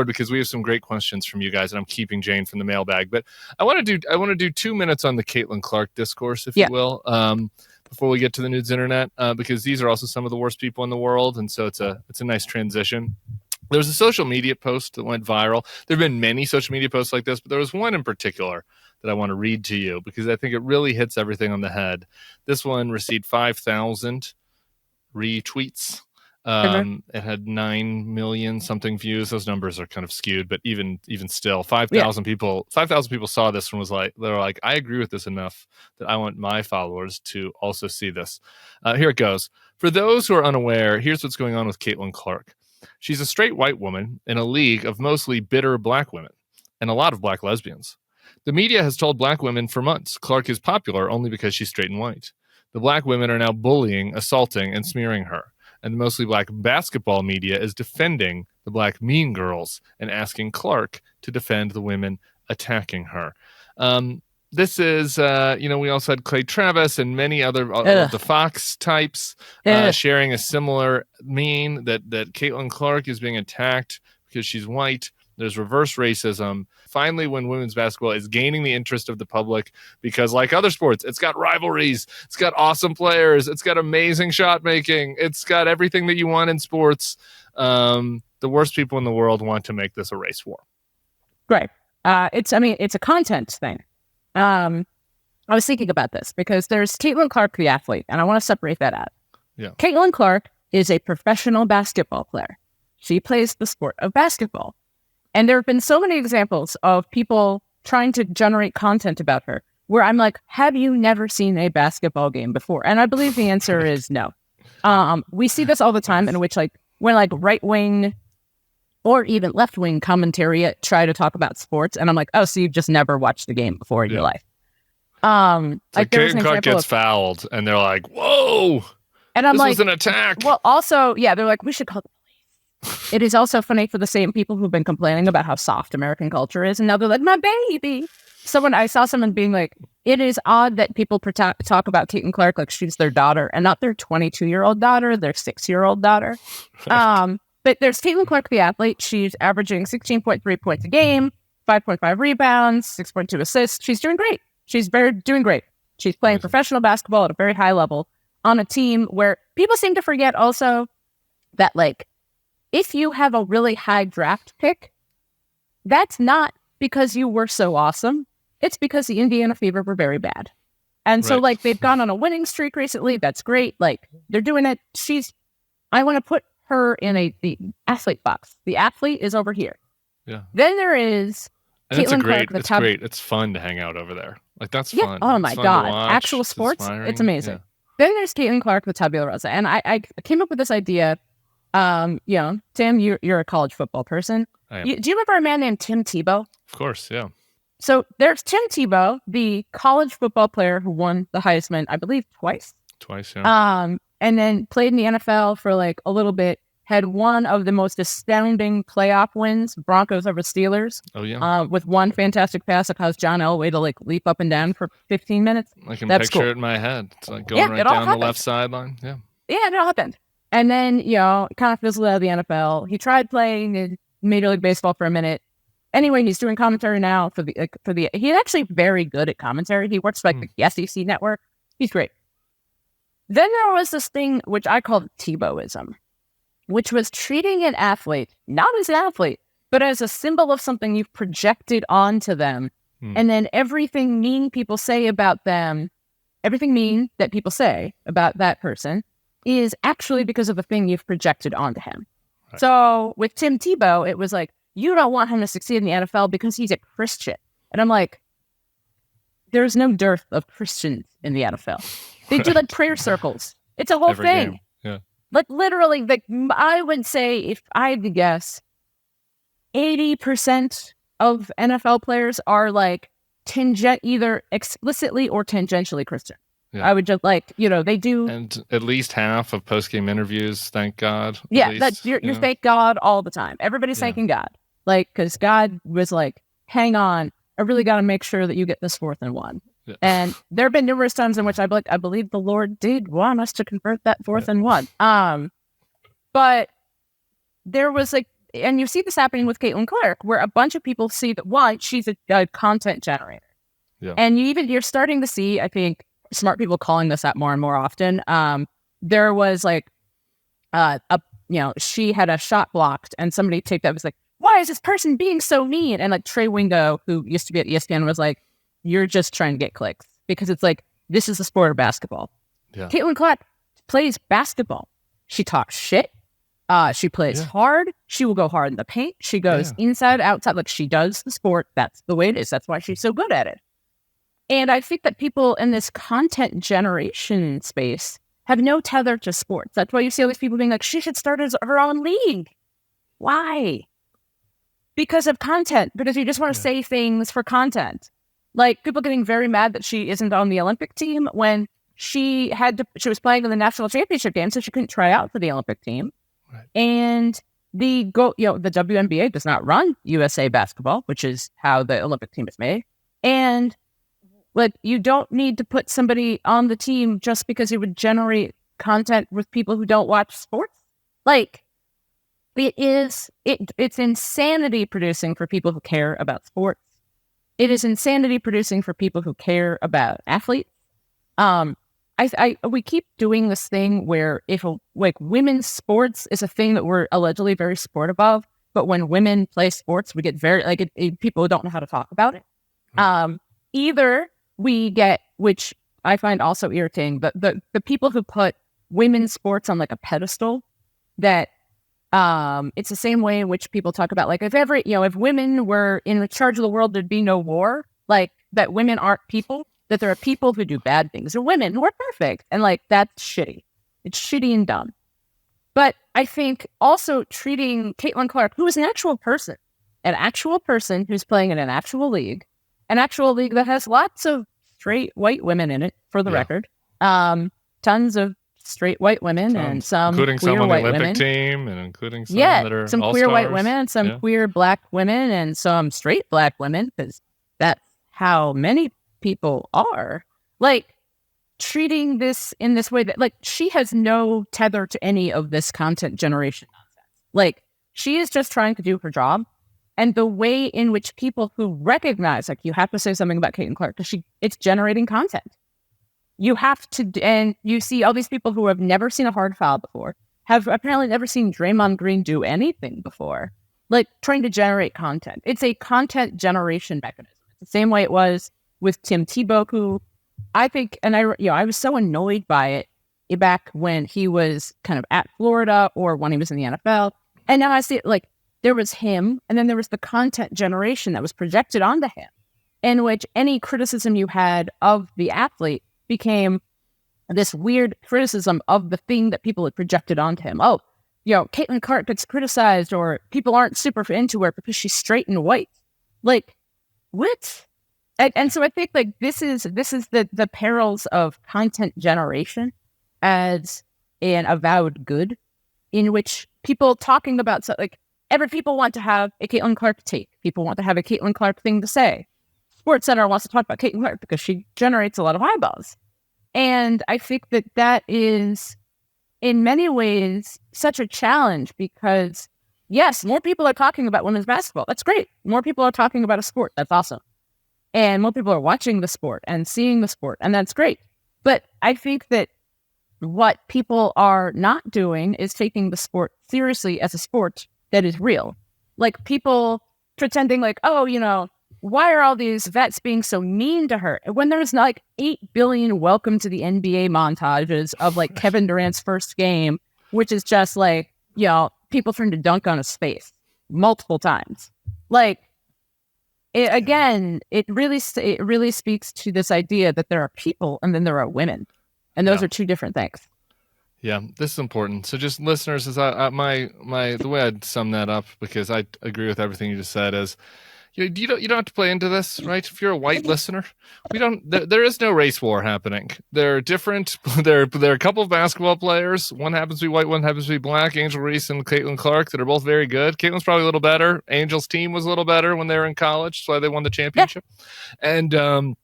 because we have some great questions from you guys, and I'm keeping Jane from the mailbag. But I want to do 2 minutes on the Caitlin Clark discourse, if you will. Before we get to the nudes internet, because these are also some of the worst people in the world, and so it's a nice transition. There was a social media post that went viral. There have been many social media posts like this, but there was one in particular that I want to read to you because I think it really hits everything on the head. This one received 5,000 retweets. It had 9 million something views. Those numbers are kind of skewed, but even still, 5,000 people saw this and they're like, I agree with this enough that I want my followers to also see this. Here it goes. For those who are unaware, here's what's going on with Caitlin Clark. She's a straight white woman in a league of mostly bitter black women and a lot of black lesbians. The media has told black women for months Clark is popular only because she's straight and white. The black women are now bullying, assaulting, and smearing her. And the mostly black basketball media is defending the black mean girls and asking Clark to defend the women attacking her. This is, we also had Clay Travis and many other of the Fox types sharing a similar meme that Caitlin Clark is being attacked because she's white. There's reverse racism. Finally, when women's basketball is gaining the interest of the public, because like other sports, it's got rivalries, it's got awesome players, it's got amazing shot making, it's got everything that you want in sports. The worst people in the world want to make this a race war. Right. It's a content thing. I was thinking about this because there's Caitlin Clark, the athlete, and I want to separate that out. Yeah. Caitlin Clark is a professional basketball player. She plays the sport of basketball. And there have been so many examples of people trying to generate content about her where I'm like, have you never seen a basketball game before? And I believe the answer is no. We see this all the time in which when right-wing or even left-wing commentary try to talk about sports. And I'm like, oh, so you've just never watched the game before in your life. Caitlin Clark gets fouled and they're like, whoa, and I'm this was an attack. Well, also, they're like, we should call the police. It is also funny for the same people who've been complaining about how soft American culture is. And now they're like, my baby. I saw someone being like, it is odd that people talk about Caitlin Clark like she's their daughter and not their 22-year-old daughter, their 6-year-old daughter. But there's Caitlin Clark, the athlete. She's averaging 16.3 points a game, 5.5 rebounds, 6.2 assists. She's doing great. She's doing great. She's playing professional basketball at a very high level on a team where people seem to forget also that, if you have a really high draft pick, that's not because you were so awesome. It's because the Indiana Fever were very bad. And so, they've gone on a winning streak recently. That's great. They're doing it. I want to put her in the athlete box. The athlete is over here. Yeah. Then there is Caitlin Clark. It's great. It's fun to hang out over there. That's fun. Oh my God. Actual sports. It's amazing. Yeah. Then there's Caitlin Clark with tabula rasa. And I came up with this idea. Sam, you're a college football person. I am. Do you remember a man named Tim Tebow? Of course, yeah. So there's Tim Tebow, the college football player who won the Heisman, I believe, twice. Twice, yeah. And then played in the NFL for a little bit. Had one of the most astounding playoff wins, Broncos over Steelers. Oh, yeah. With one fantastic pass that caused John Elway to leap up and down for 15 minutes. I can picture it in my head. It's going right down the left sideline. Yeah. Yeah, it all happened. And then, kind of fizzled out of the NFL. He tried playing in Major League Baseball for a minute. Anyway, he's doing commentary now he's actually very good at commentary. He works for the SEC network. He's great. Then there was this thing which I called Tebowism, which was treating an athlete, not as an athlete, but as a symbol of something you've projected onto them. And then everything mean people say about them everything mean that people say about that person is actually because of the thing you've projected onto him. Right. So with Tim Tebow, it was like, you don't want him to succeed in the NFL because he's a Christian. And I'm like, there's no dearth of Christians in the NFL. They do like prayer circles. It's a whole Every thing. Game. Yeah. Like literally, like I would say, if I had to guess, 80% of NFL players are like either explicitly or tangentially Christian. Yeah. I would just like, they do. And at least half of post-game interviews, thank God. Yeah, that's you're thank God all the time. Everybody's thanking God. Like, because God was like, hang on, I really got to make sure that you get this 4th and 1. Yeah. And there have been numerous times in which I believe the Lord did want us to convert that 4th and 1. But there was like, and you see this happening with Caitlin Clark, where a bunch of people see that, one, she's a content generator. Yeah. And you're starting to see, I think, smart people calling this out more and more often. There was like, she had a shot blocked and somebody taped that was like, why is this person being so mean? And like Trey Wingo, who used to be at ESPN, was like, you're just trying to get clicks because it's like, this is the sport of basketball. Yeah. Caitlin Clark plays basketball. She talks shit. She plays hard. She will go hard in the paint. She goes inside, outside. Like she does the sport. That's the way it is. That's why she's so good at it. And I think that people in this content generation space have no tether to sports. That's why you see all these people being like, she should start her own league. Why? Because of content. Because you just want to say things for content. Like people getting very mad that she isn't on the Olympic team when she was playing in the national championship game, so she couldn't try out for the Olympic team. Right. And the WNBA does not run USA basketball, which is how the Olympic team is made. And like, you don't need to put somebody on the team just because it would generate content with people who don't watch sports. Like, it's insanity producing for people who care about sports. It is insanity producing for people who care about athletes. We keep doing this thing where if women's sports is a thing that we're allegedly very supportive of, but when women play sports, we get very people don't know how to talk about it. Either we get, which I find also irritating, but the people who put women's sports on like a pedestal, that it's the same way in which people talk about like if women were in charge of the world, there'd be no war. Like that women aren't people. That there are people who do bad things. There are women who are perfect. And like, that's shitty. It's shitty and dumb. But I think also treating Caitlin Clark, who is an actual person who's playing in an actual league that has lots of straight white women in it, for the record. Tons of straight white women and some including queer some on the white Olympic women. Team and including some that are some all-stars. Queer white women, some queer black women, and some straight black women, because that's how many people are. Like, treating this in this way that, like, she has no tether to any of this content generation nonsense. Like, she is just trying to do her job. And the way in which people who recognize, like, you have to say something about Caitlin Clark because it's generating content. You have to, and you see all these people who have never seen a hard foul before, have apparently never seen Draymond Green do anything before, like, trying to generate content. It's a content generation mechanism. It's the same way it was with Tim Tebow, who I think, and I was so annoyed by it back when he was kind of at Florida or when he was in the NFL. And now I see it, like, there was him, and then there was the content generation that was projected onto him, in which any criticism you had of the athlete became this weird criticism of the thing that people had projected onto him. Oh, Caitlin Clark gets criticized, or people aren't super into her because she's straight and white. Like, what? And so I think, like, this is the perils of content generation as an avowed good, in which people talking about, like, people want to have a Caitlin Clark take. People want to have a Caitlin Clark thing to say. SportsCenter wants to talk about Caitlin Clark because she generates a lot of eyeballs. And I think that is, in many ways, such a challenge because, yes, more people are talking about women's basketball. That's great. More people are talking about a sport. That's awesome. And more people are watching the sport and seeing the sport. And that's great. But I think that what people are not doing is taking the sport seriously as a sport that is real. Like, people pretending like, oh, why are all these vets being so mean to her? When there's like 8 billion welcome to the NBA montages of like Kevin Durant's first game, which is just like, people trying to dunk on his face multiple times. Like, it really speaks to this idea that there are people and then there are women. And those are two different things. Yeah, this is important. So just listeners, as the way I'd sum that up, because I agree with everything you just said, is you don't have to play into this, right? If you're a white listener, there is no race war happening. They're different. There are a couple of basketball players. One happens to be white, one happens to be black. Angel Reese and Caitlin Clark, that are both very good. Caitlin's probably a little better. Angel's team was a little better when they were in college. That's why they won the championship. Yeah. And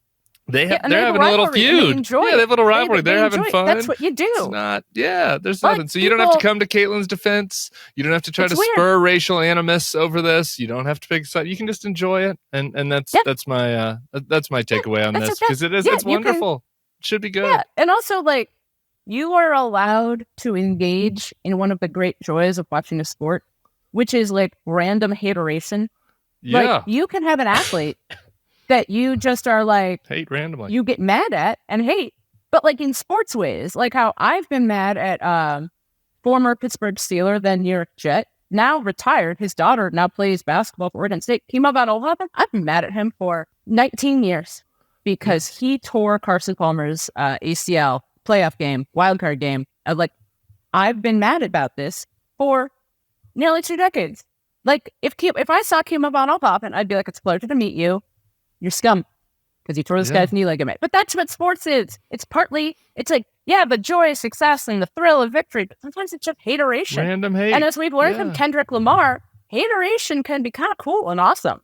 they're having a little feud. They have a little rivalry. They're having fun. That's what you do. It's not. Yeah, there's nothing. So you don't have to come to Caitlin's defense. You don't have to try to spur racial animus over this. You don't have to pick a side. You can just enjoy it. And that's my takeaway on this, because it's wonderful. It should be good. Yeah, and also like you are allowed to engage in one of the great joys of watching a sport, which is like random hateration. Yeah, like you can have an athlete that you just are like hate randomly. You get mad at and hate, but like in sports ways, like how I've been mad at former Pittsburgh Steeler, then New York Jet, now retired. His daughter now plays basketball for Oregon State. Kimo von Oelhoffen, I've been mad at him for 19 years because he tore Carson Palmer's ACL playoff game, wildcard game. I've been mad about this for nearly 2 decades. Like if I saw Kimo von Oelhoffen, I'd be like, it's a pleasure to meet you. You're scum because you tore this guy's knee ligament. But that's what sports is. It's like, the joy of success and the thrill of victory, but sometimes it's just hateration. Random hate. And as we've learned from Kendrick Lamar, hateration can be kind of cool and awesome.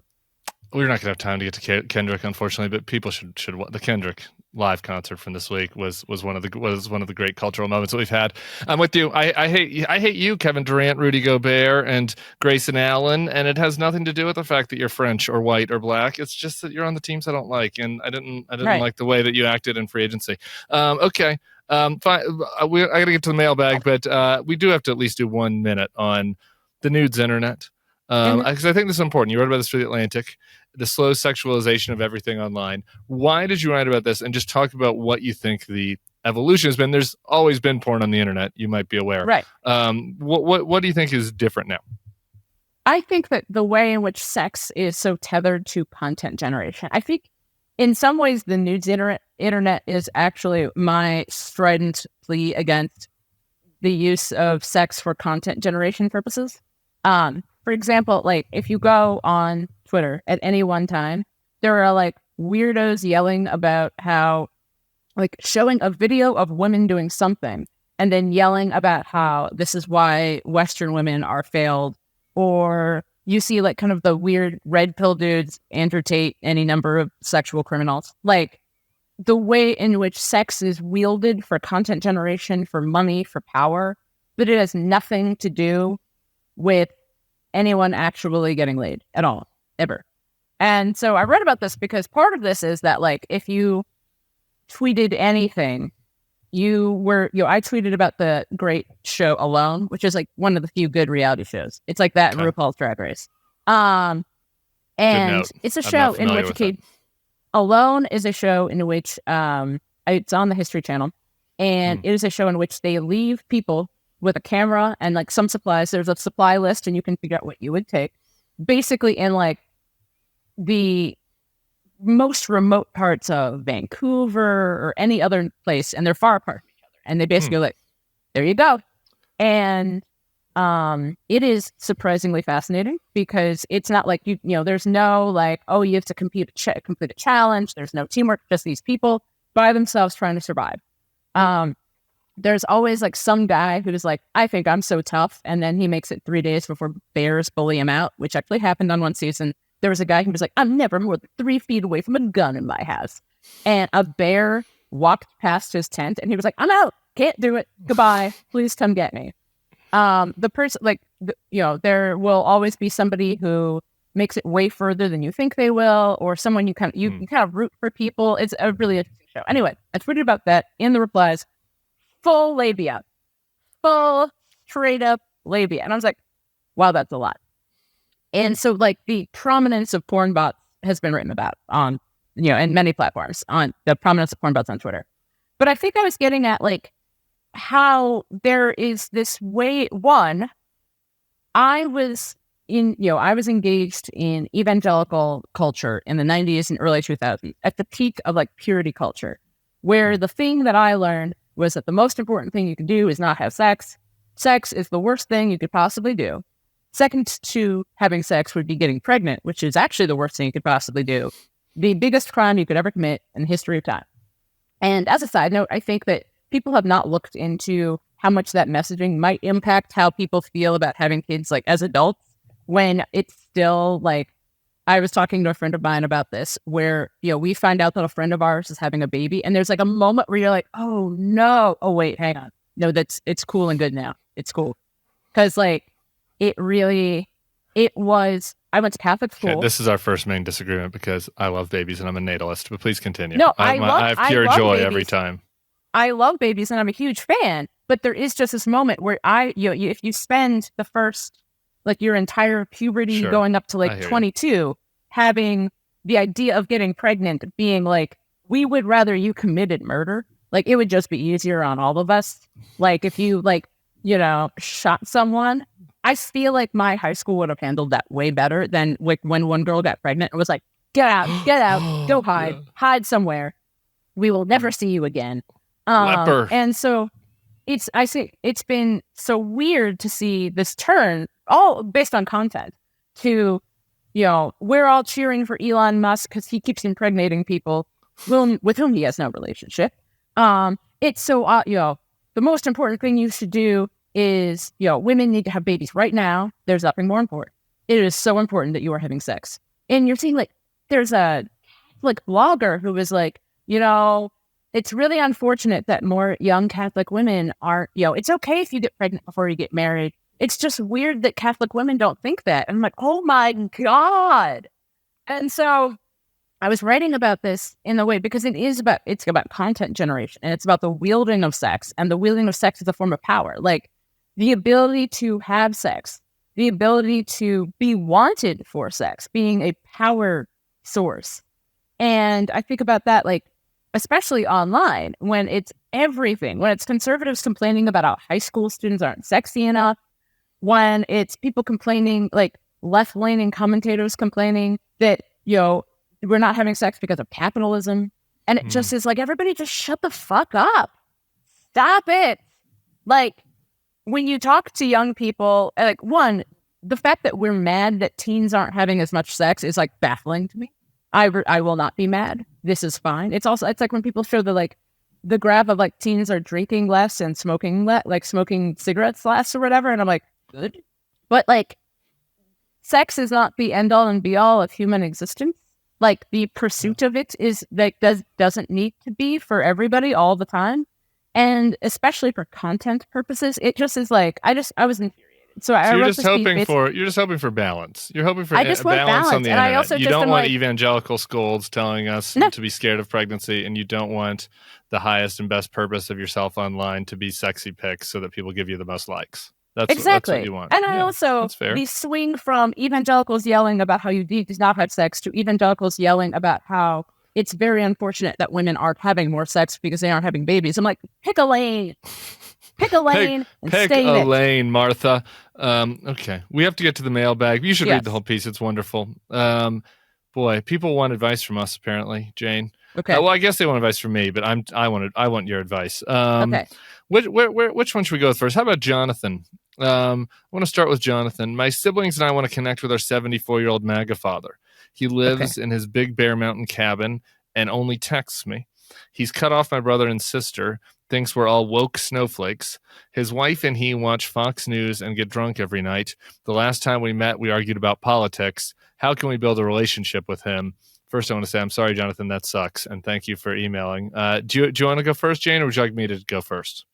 We're not going to have time to get to Kendrick, unfortunately, but people should the Kendrick live concert from this week was one of the great cultural moments that we've had. I'm with you. I hate you, Kevin Durant, Rudy Gobert, and Grayson Allen, and it has nothing to do with the fact that you're French or white or black. It's just that you're on the teams I don't like, and I didn't like the way that you acted in free agency. Okay. Fine. I got to get to the mailbag, but we do have to at least do 1 minute on the nudes internet. Because I think this is important. You wrote about this for The Atlantic, the slow sexualization of everything online. Why did you write about this? And just talk about what you think the evolution has been. There's always been porn on the internet. You might be aware. Right. What do you think is different now? I think that the way in which sex is so tethered to content generation. I think in some ways the nudes internet is actually my strident plea against the use of sex for content generation purposes. For example, like if you go on Twitter at any one time, there are like weirdos yelling about how, like showing a video of women doing something and then yelling about how this is why Western women are failed. Or you see like kind of the weird red pill dudes, Andrew Tate, any number of sexual criminals. Like the way in which sex is wielded for content generation, for money, for power, but it has nothing to do with anyone actually getting laid at all, ever. And so I read about this because part of this is that like if you tweeted anything, I tweeted about the great show Alone, which is like one of the few good reality shows. It's like that and RuPaul's Drag Race. And it's a show in which Alone is a show in which it's on the History Channel, and it is a show in which they leave people with a camera and like some supplies. There's a supply list and you can figure out what you would take, basically in like the most remote parts of Vancouver or any other place, and they're far apart from each other. And they basically like, there you go. And it is surprisingly fascinating because it's not like, you know, there's no like, oh, you have to complete a challenge. There's no teamwork, just these people by themselves trying to survive. There's always like some guy who's like, I think I'm so tough. And then he makes it 3 days before bears bully him out, which actually happened on one season. There was a guy who was like, I'm never more than 3 feet away from a gun in my house. And a bear walked past his tent and he was like, I'm out. Can't do it. Goodbye. Please come get me. The person there will always be somebody who makes it way further than you think they will, or someone you kind of root for people. It's a really interesting show. Anyway, I tweeted about that in the replies. Full labia. Full straight up labia. And I was like, wow, that's a lot. And so like the prominence of porn bots has been written about on, in many platforms, on the prominence of porn bots on Twitter. But I think I was getting at like how there is this way. One, I was engaged in evangelical culture in the 90s and early 2000s at the peak of like purity culture, where the thing that I learned was that the most important thing you can do is not have sex. Sex is the worst thing you could possibly do. Second to having sex would be getting pregnant, which is actually the worst thing you could possibly do. The biggest crime you could ever commit in the history of time. And as a side note, I think that people have not looked into how much that messaging might impact how people feel about having kids like as adults, when it's still like, I was talking to a friend of mine about this, where, we find out that a friend of ours is having a baby, and there's like a moment where you're like, oh no, oh wait, hang on. No, it's cool and good now. It's cool. Because like, I went to Catholic school. Okay, this is our first main disagreement because I love babies and I'm a natalist, but please continue. No, I have pure joy babies. Every time. I love babies and I'm a huge fan, but there is just this moment where if you spend the first, like your entire puberty going up to like 22, having the idea of getting pregnant being like, we would rather you committed murder. Like it would just be easier on all of us. Like if you shot someone, I feel like my high school would have handled that way better than like when one girl got pregnant and was like, get out, go hide somewhere. We will never see you again. Leper. And so it's been so weird to see this turn, all based on content, to, we're all cheering for Elon Musk because he keeps impregnating people with whom he has no relationship. It's so, the most important thing you should do is, women need to have babies right now. There's nothing more important. It is so important that you are having sex. And you're seeing like, there's a like blogger who was like, it's really unfortunate that more young Catholic women aren't, it's okay if you get pregnant before you get married. It's just weird that Catholic women don't think that. And I'm like, oh my God. And so I was writing about this in a way because it's about content generation, and it's about the wielding of sex, and the wielding of sex is a form of power. Like the ability to have sex, the ability to be wanted for sex, being a power source. And I think about that, like, especially online, when it's everything, when it's conservatives complaining about how high school students aren't sexy enough, when it's people complaining, like left-leaning commentators complaining that, we're not having sex because of capitalism. And it just is like, everybody just shut the fuck up. Stop it. Like, when you talk to young people, like, one, the fact that we're mad that teens aren't having as much sex is like baffling to me. I will not be mad. This is fine. It's like when people show the graph of like teens are drinking less and smoking smoking cigarettes less or whatever. And I'm like, good. But like, sex is not the end all and be all of human existence. Like the pursuit of it is like doesn't need to be for everybody all the time. And especially for content purposes, it just is like, I was infuriated. So you're just hoping for balance. You're hoping for balance on the internet. You don't want evangelical scolds telling us to be scared of pregnancy, and you don't want the highest and best purpose of yourself online to be sexy pics so that people give you the most likes. That's what you want. And I also, the swing from evangelicals yelling about how you need to not have sex to evangelicals yelling about how it's very unfortunate that women aren't having more sex because they aren't having babies. I'm like, pick a lane. Pick a lane and stay in it. Pick a lane, Martha. Okay. We have to get to the mailbag. You should read the whole piece. It's wonderful. Boy, people want advice from us, apparently, Jane. Okay. Well, I guess they want advice from me, but I want your advice. Okay. Which one should we go with first? How about Jonathan? I want to start with Jonathan. My siblings and I want to connect with our 74-year-old MAGA father. He lives in his big Bear Mountain cabin and only texts me. He's cut off my brother and sister, thinks we're all woke snowflakes. His wife and he watch Fox News and get drunk every night. The last time we met, we argued about politics. How can we build a relationship with him? First, I want to say, I'm sorry, Jonathan, that sucks. And thank you for emailing. Do you want to go first, Jane, or would you like me to go first?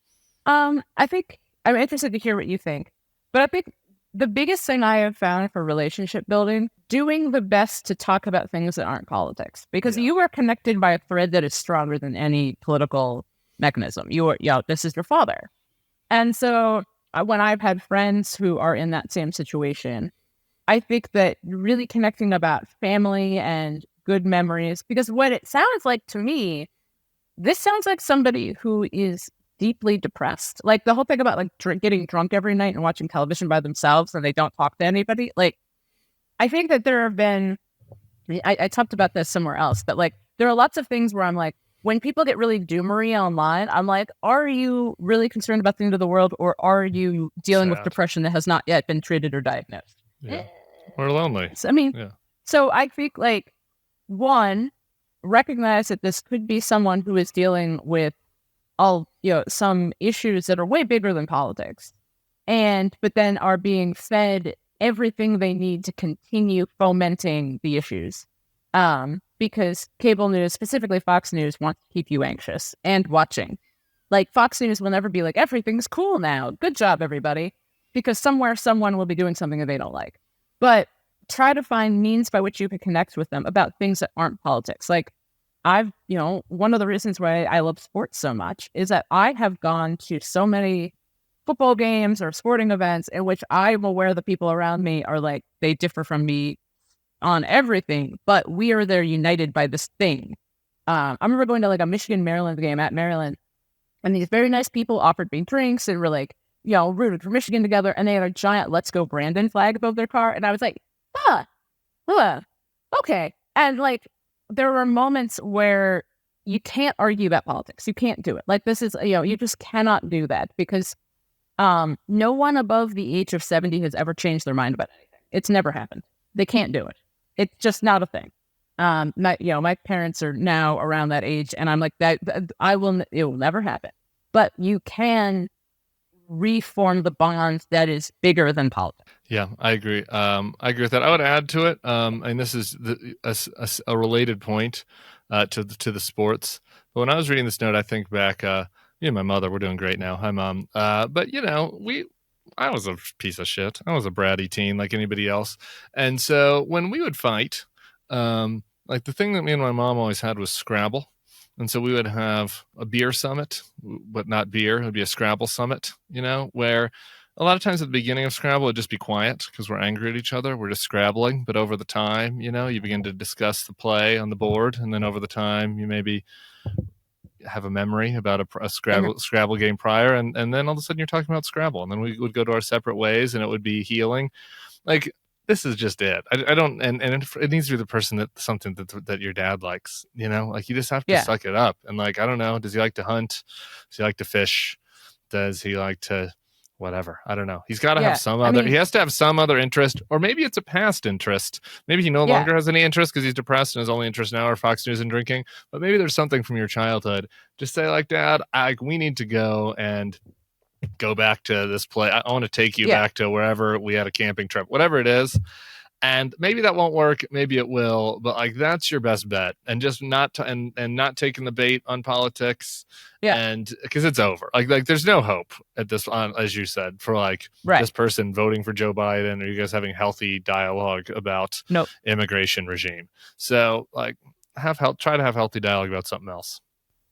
I think I'm interested to hear what you think. But I think the biggest thing I have found for relationship building, doing the best to talk about things that aren't politics. Because you are connected by a thread that is stronger than any political mechanism. This is your father. And so when I've had friends who are in that same situation, I think that really connecting about family and good memories, because what it sounds like to me, this sounds like somebody who is deeply depressed. Like the whole thing about like getting drunk every night and watching television by themselves and they don't talk to anybody. Like, I think that there have been, I talked about this somewhere else, but like there are lots of things where I'm like, when people get really doomery online, I'm like, are you really concerned about the end of the world, or are you dealing with depression that has not yet been treated or diagnosed? Yeah. Or lonely. So, I mean, so I think like, one, recognize that this could be someone who is dealing with some issues that are way bigger than politics, but then are being fed everything they need to continue fomenting the issues. Because cable news, specifically Fox News, wants to keep you anxious and watching. Like Fox News will never be like, everything's cool now. Good job, everybody. Because somewhere someone will be doing something that they don't like. But try to find means by which you can connect with them about things that aren't politics. Like one of the reasons why I love sports so much is that I have gone to so many football games or sporting events in which I'm aware the people around me are like, they differ from me on everything, but we are there united by this thing. I remember going to like a Michigan-Maryland game at Maryland, and these very nice people offered me drinks and were like, rooted for Michigan together, and they had a giant "Let's Go Brandon" flag above their car, and I was like, okay. And like, there were moments where you can't argue about politics. You can't do it. Like this is, you just cannot do that because no one above the age of 70 has ever changed their mind about anything. It's never happened. They can't do it. It's just not a thing. My parents are now around that age, and I'm like that. It will never happen. But you can reform the bond that is bigger than politics. Yeah, I agree. I agree with that. I would add to it, and this is a related point to the sports. But when I was reading this note, I think back. Me and my mother, we're doing great now. Hi, Mom. But I was a piece of shit. I was a bratty teen like anybody else. And so when we would fight, like the thing that me and my mom always had was Scrabble. And so we would have a beer summit, but not beer. It would be a Scrabble summit, where a lot of times at the beginning of Scrabble, it'd just be quiet because we're angry at each other. We're just Scrabbling. But over the time, you begin to discuss the play on the board. And then over the time, you maybe have a memory about a Scrabble game prior, and then all of a sudden you're talking about Scrabble, and then we would go to our separate ways, and it would be healing. Like this is just it. I don't, and it needs to be the person that your dad likes. Like you just have to suck it up. And like I don't know, does he like to hunt? Does he like to fish? Does he like to whatever? I don't know. He's got to have some other. He has to have some other interest, or maybe it's a past interest. Maybe he no longer has any interest because he's depressed and his only interest now are Fox News and drinking. But maybe there's something from your childhood. Just say like, Dad, we need to go back to this place. I want to take you back to wherever we had a camping trip, whatever it is. And maybe that won't work. Maybe it will. But like, that's your best bet. And just not not taking the bait on politics. Yeah. And because it's over. Like there's no hope at this, as you said, for like this person voting for Joe Biden, or you guys having healthy dialogue about immigration regime. So like try to have healthy dialogue about something else.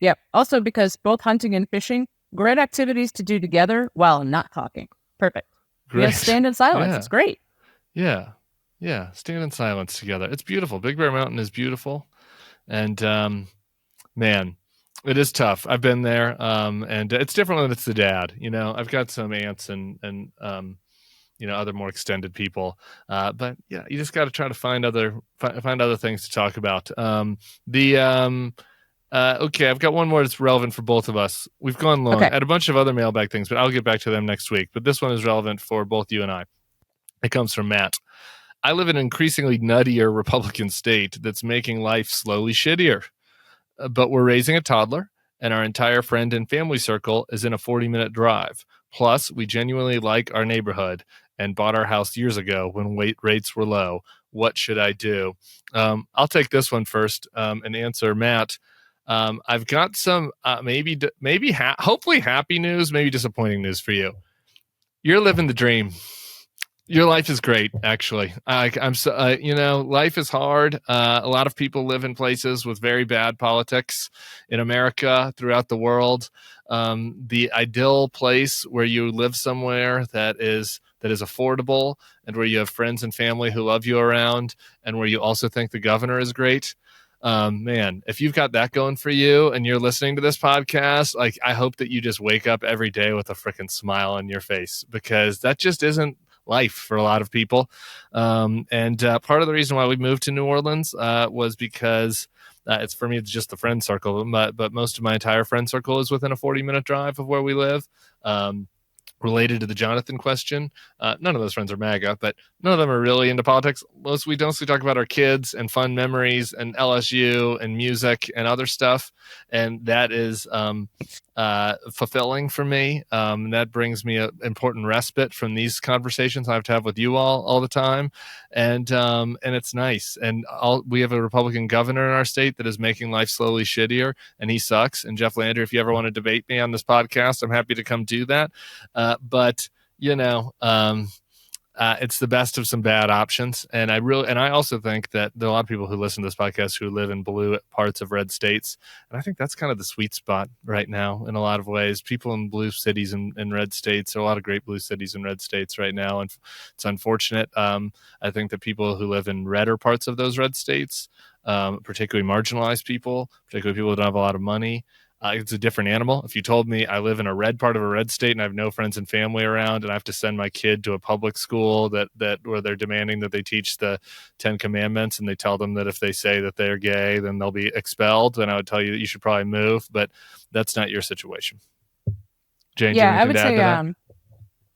Yeah. Also, because both hunting and fishing, great activities to do together while not talking. Perfect. Great. Stand in silence. Yeah. It's great. Yeah. Yeah, stand in silence together. It's beautiful. Big Bear Mountain is beautiful. And, man, it is tough. I've been there, and it's different when it's the dad. I've got some aunts and other more extended people. But, yeah, you just got to try to find other things to talk about. Okay, I've got one more that's relevant for both of us. We've gone long. I had a bunch of other mailbag things, but I'll get back to them next week. But this one is relevant for both you and I. It comes from Matt. I live in an increasingly nuttier Republican state that's making life slowly shittier. But we're raising a toddler, and our entire friend and family circle is in a 40-minute drive. Plus, we genuinely like our neighborhood and bought our house years ago when rates were low. What should I do? I'll take this one first and answer Matt. I've got some hopefully happy news, maybe disappointing news for you. You're living the dream. Your life is great, actually. Life is hard. A lot of people live in places with very bad politics in America, throughout the world. The ideal place where you live somewhere that is that is affordable, and where you have friends and family who love you around, and where you also think the governor is great. Man, if you've got that going for you and you're listening to this podcast, like, I hope that you just wake up every day with a freaking smile on your face, because that just isn't life for a lot of people. And part of the reason why we moved to New Orleans was because it's, for me, it's just the friend circle, but most of my entire friend circle is within a 40-minute drive of where we live. Related to the Jonathan question, none of those friends are MAGA, but none of them are really into politics. We mostly talk about our kids and fun memories and LSU and music and other stuff, and that is fulfilling for me. That brings me an important respite from these conversations I have to have with you all the time, and it's nice. And we have a Republican governor in our state that is making life slowly shittier, and he sucks. And Jeff Landry, if you ever want to debate me on this podcast, I'm happy to come do that. But it's the best of some bad options. And I also think that there are a lot of people who listen to this podcast who live in blue parts of red states. And I think that's kind of the sweet spot right now in a lot of ways. People in blue cities and red states, there are a lot of great blue cities and red states right now. And it's unfortunate. I think that people who live in redder parts of those red states, particularly marginalized people, particularly people who don't have a lot of money, it's a different animal. If you told me I live in a red part of a red state and I have no friends and family around, and I have to send my kid to a public school that where they're demanding that they teach the 10 Commandments, and they tell them that if they say that they're gay, then they'll be expelled, then I would tell you that you should probably move. But that's not your situation. Jane, yeah, I would say,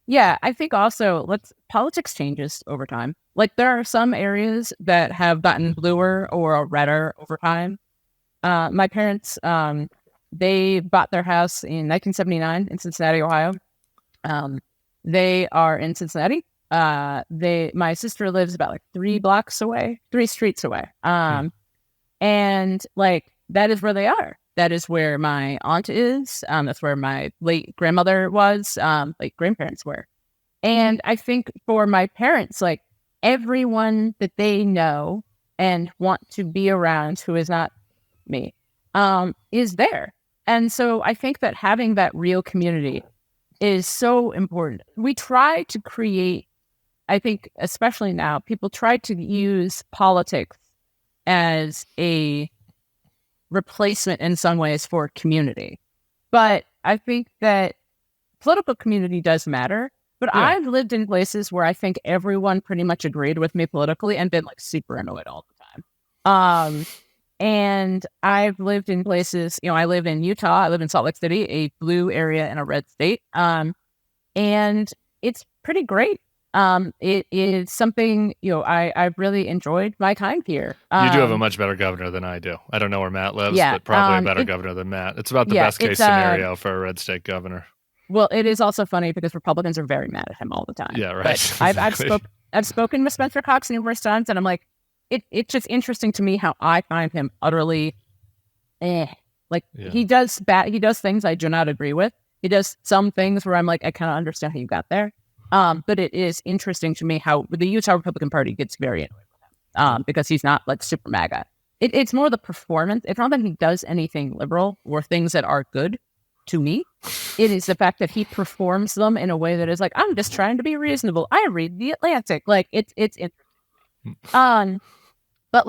yeah, I think also politics changes over time. Like, there are some areas that have gotten bluer or redder over time. My parents, they bought their house in 1979 in Cincinnati, Ohio. They are in Cincinnati. My sister lives about 3 streets away. And that is where they are. That is where my aunt is. That's where my late grandmother was, grandparents were. And I think for my parents, everyone that they know and want to be around who is not me, is there. And so I think that having that real community is so important. We try to create, I think, especially now, people try to use politics as a replacement in some ways for community. But I think that political community does matter. But yeah. I've lived in places where I think everyone pretty much agreed with me politically and been super annoyed all the time. And I've lived in places, I live in Utah, I live in Salt Lake City, a blue area in a red state. And it's pretty great. It is something, I've really enjoyed my time here. You do have a much better governor than I do. I don't know where Matt lives, but probably a better governor than Matt. It's about the best case scenario for a red state governor. Well, it is also funny because Republicans are very mad at him all the time. Yeah, right. But I've spoken with Spencer Cox numerous times, and I'm like, it's just interesting to me how I find him utterly, he does things I do not agree with. He does some things where I'm like, I kind of understand how you got there. But it is interesting to me how the Utah Republican Party gets very annoyed with him, because he's not super MAGA. It's more the performance. It's not that he does anything liberal or things that are good to me. It is the fact that he performs them in a way that is I'm just trying to be reasonable. I read The Atlantic. It's interesting. But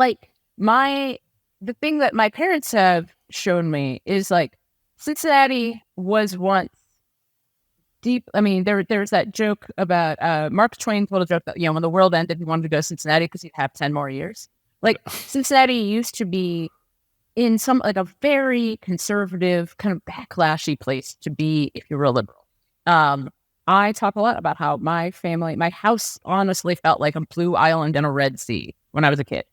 the thing that my parents have shown me is Cincinnati was once deep. I mean, there's that joke about Mark Twain told a joke that when the world ended, he wanted to go to Cincinnati because he'd have 10 more years. Cincinnati used to be in some a very conservative kind of backlashy place to be if you were a liberal. I talk a lot about how my house honestly felt like a blue island in a red sea when I was a kid.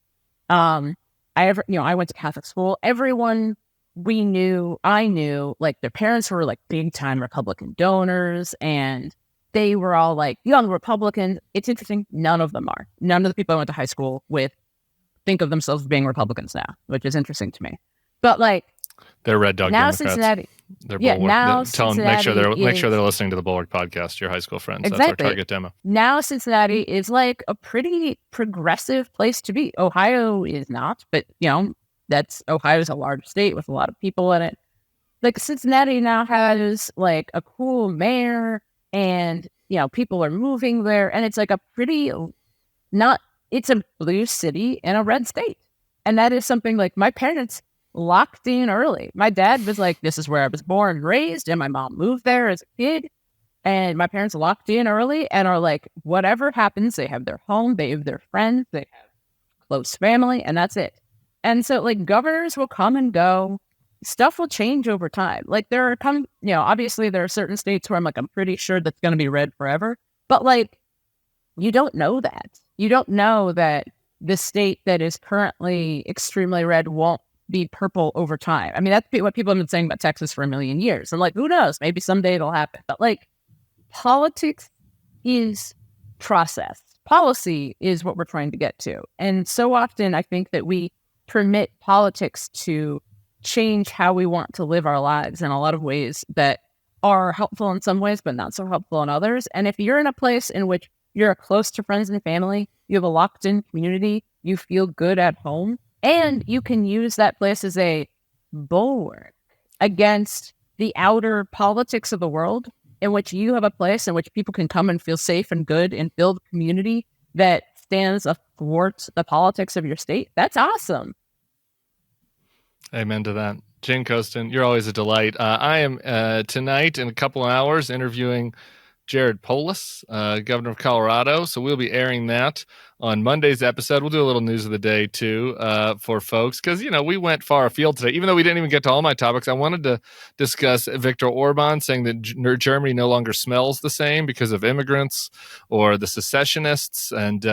I went to Catholic school. Everyone I knew, their parents were big time Republican donors, and they were all young Republicans. It's interesting. None of them are. None of the people I went to high school with think of themselves as being Republicans now, which is interesting to me. But they're red dog now Democrats. Cincinnati. They're yeah, Bulwark. now Tell them, make sure they're listening to the Bulwark podcast. Your high school friends. Exactly. That's our target demo. Now Cincinnati is a pretty progressive place to be. Ohio is not, but Ohio's a large state with a lot of people in it. Cincinnati now has a cool mayor, and people are moving there, and it's like it's a blue city in a red state. And that is something like my parents locked in early. My dad was like, this is where I was born and raised, and my mom moved there as a kid. And my parents locked in early and are like, whatever happens, they have their home, they have their friends, they have close family, and that's it. And so like governors will come and go. Stuff will change over time. Like obviously there are certain states where I'm pretty sure that's going to be red forever. But like, you don't know that. You don't know that the state that is currently extremely red won't be purple over time. I mean, that's what people have been saying about Texas for a million years. And like, who knows? Maybe someday it'll happen. But like, politics is process. Policy is what we're trying to get to. And so often I think that we permit politics to change how we want to live our lives in a lot of ways that are helpful in some ways, but not so helpful in others. And if you're in a place in which you're close to friends and family, you have a locked-in community, you feel good at home, and you can use that place as a bulwark against the outer politics of the world, in which you have a place in which people can come and feel safe and good and build a community that stands athwart the politics of your state. That's awesome. Amen to that. Jane Coaston, you're always a delight. I am tonight in a couple of hours interviewing Jared Polis, governor of Colorado. So we'll be airing that on Monday's episode. We'll do a little news of the day too for folks because, we went far afield today. Even though we didn't even get to all my topics, I wanted to discuss Viktor Orban saying that Germany no longer smells the same because of immigrants or the secessionists. And,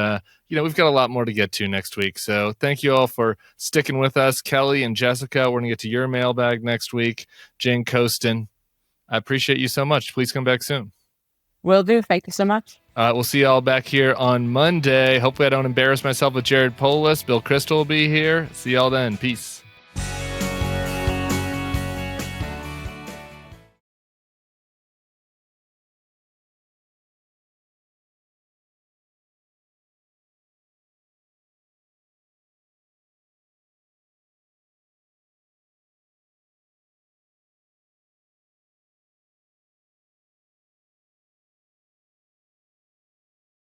we've got a lot more to get to next week. So thank you all for sticking with us. Kelly and Jessica, we're going to get to your mailbag next week. Jane Coaston, I appreciate you so much. Please come back soon. Will do. Thank you so much. We'll see y'all back here on Monday. Hopefully I don't embarrass myself with Jared Polis. Bill Crystal will be here. See y'all then. Peace.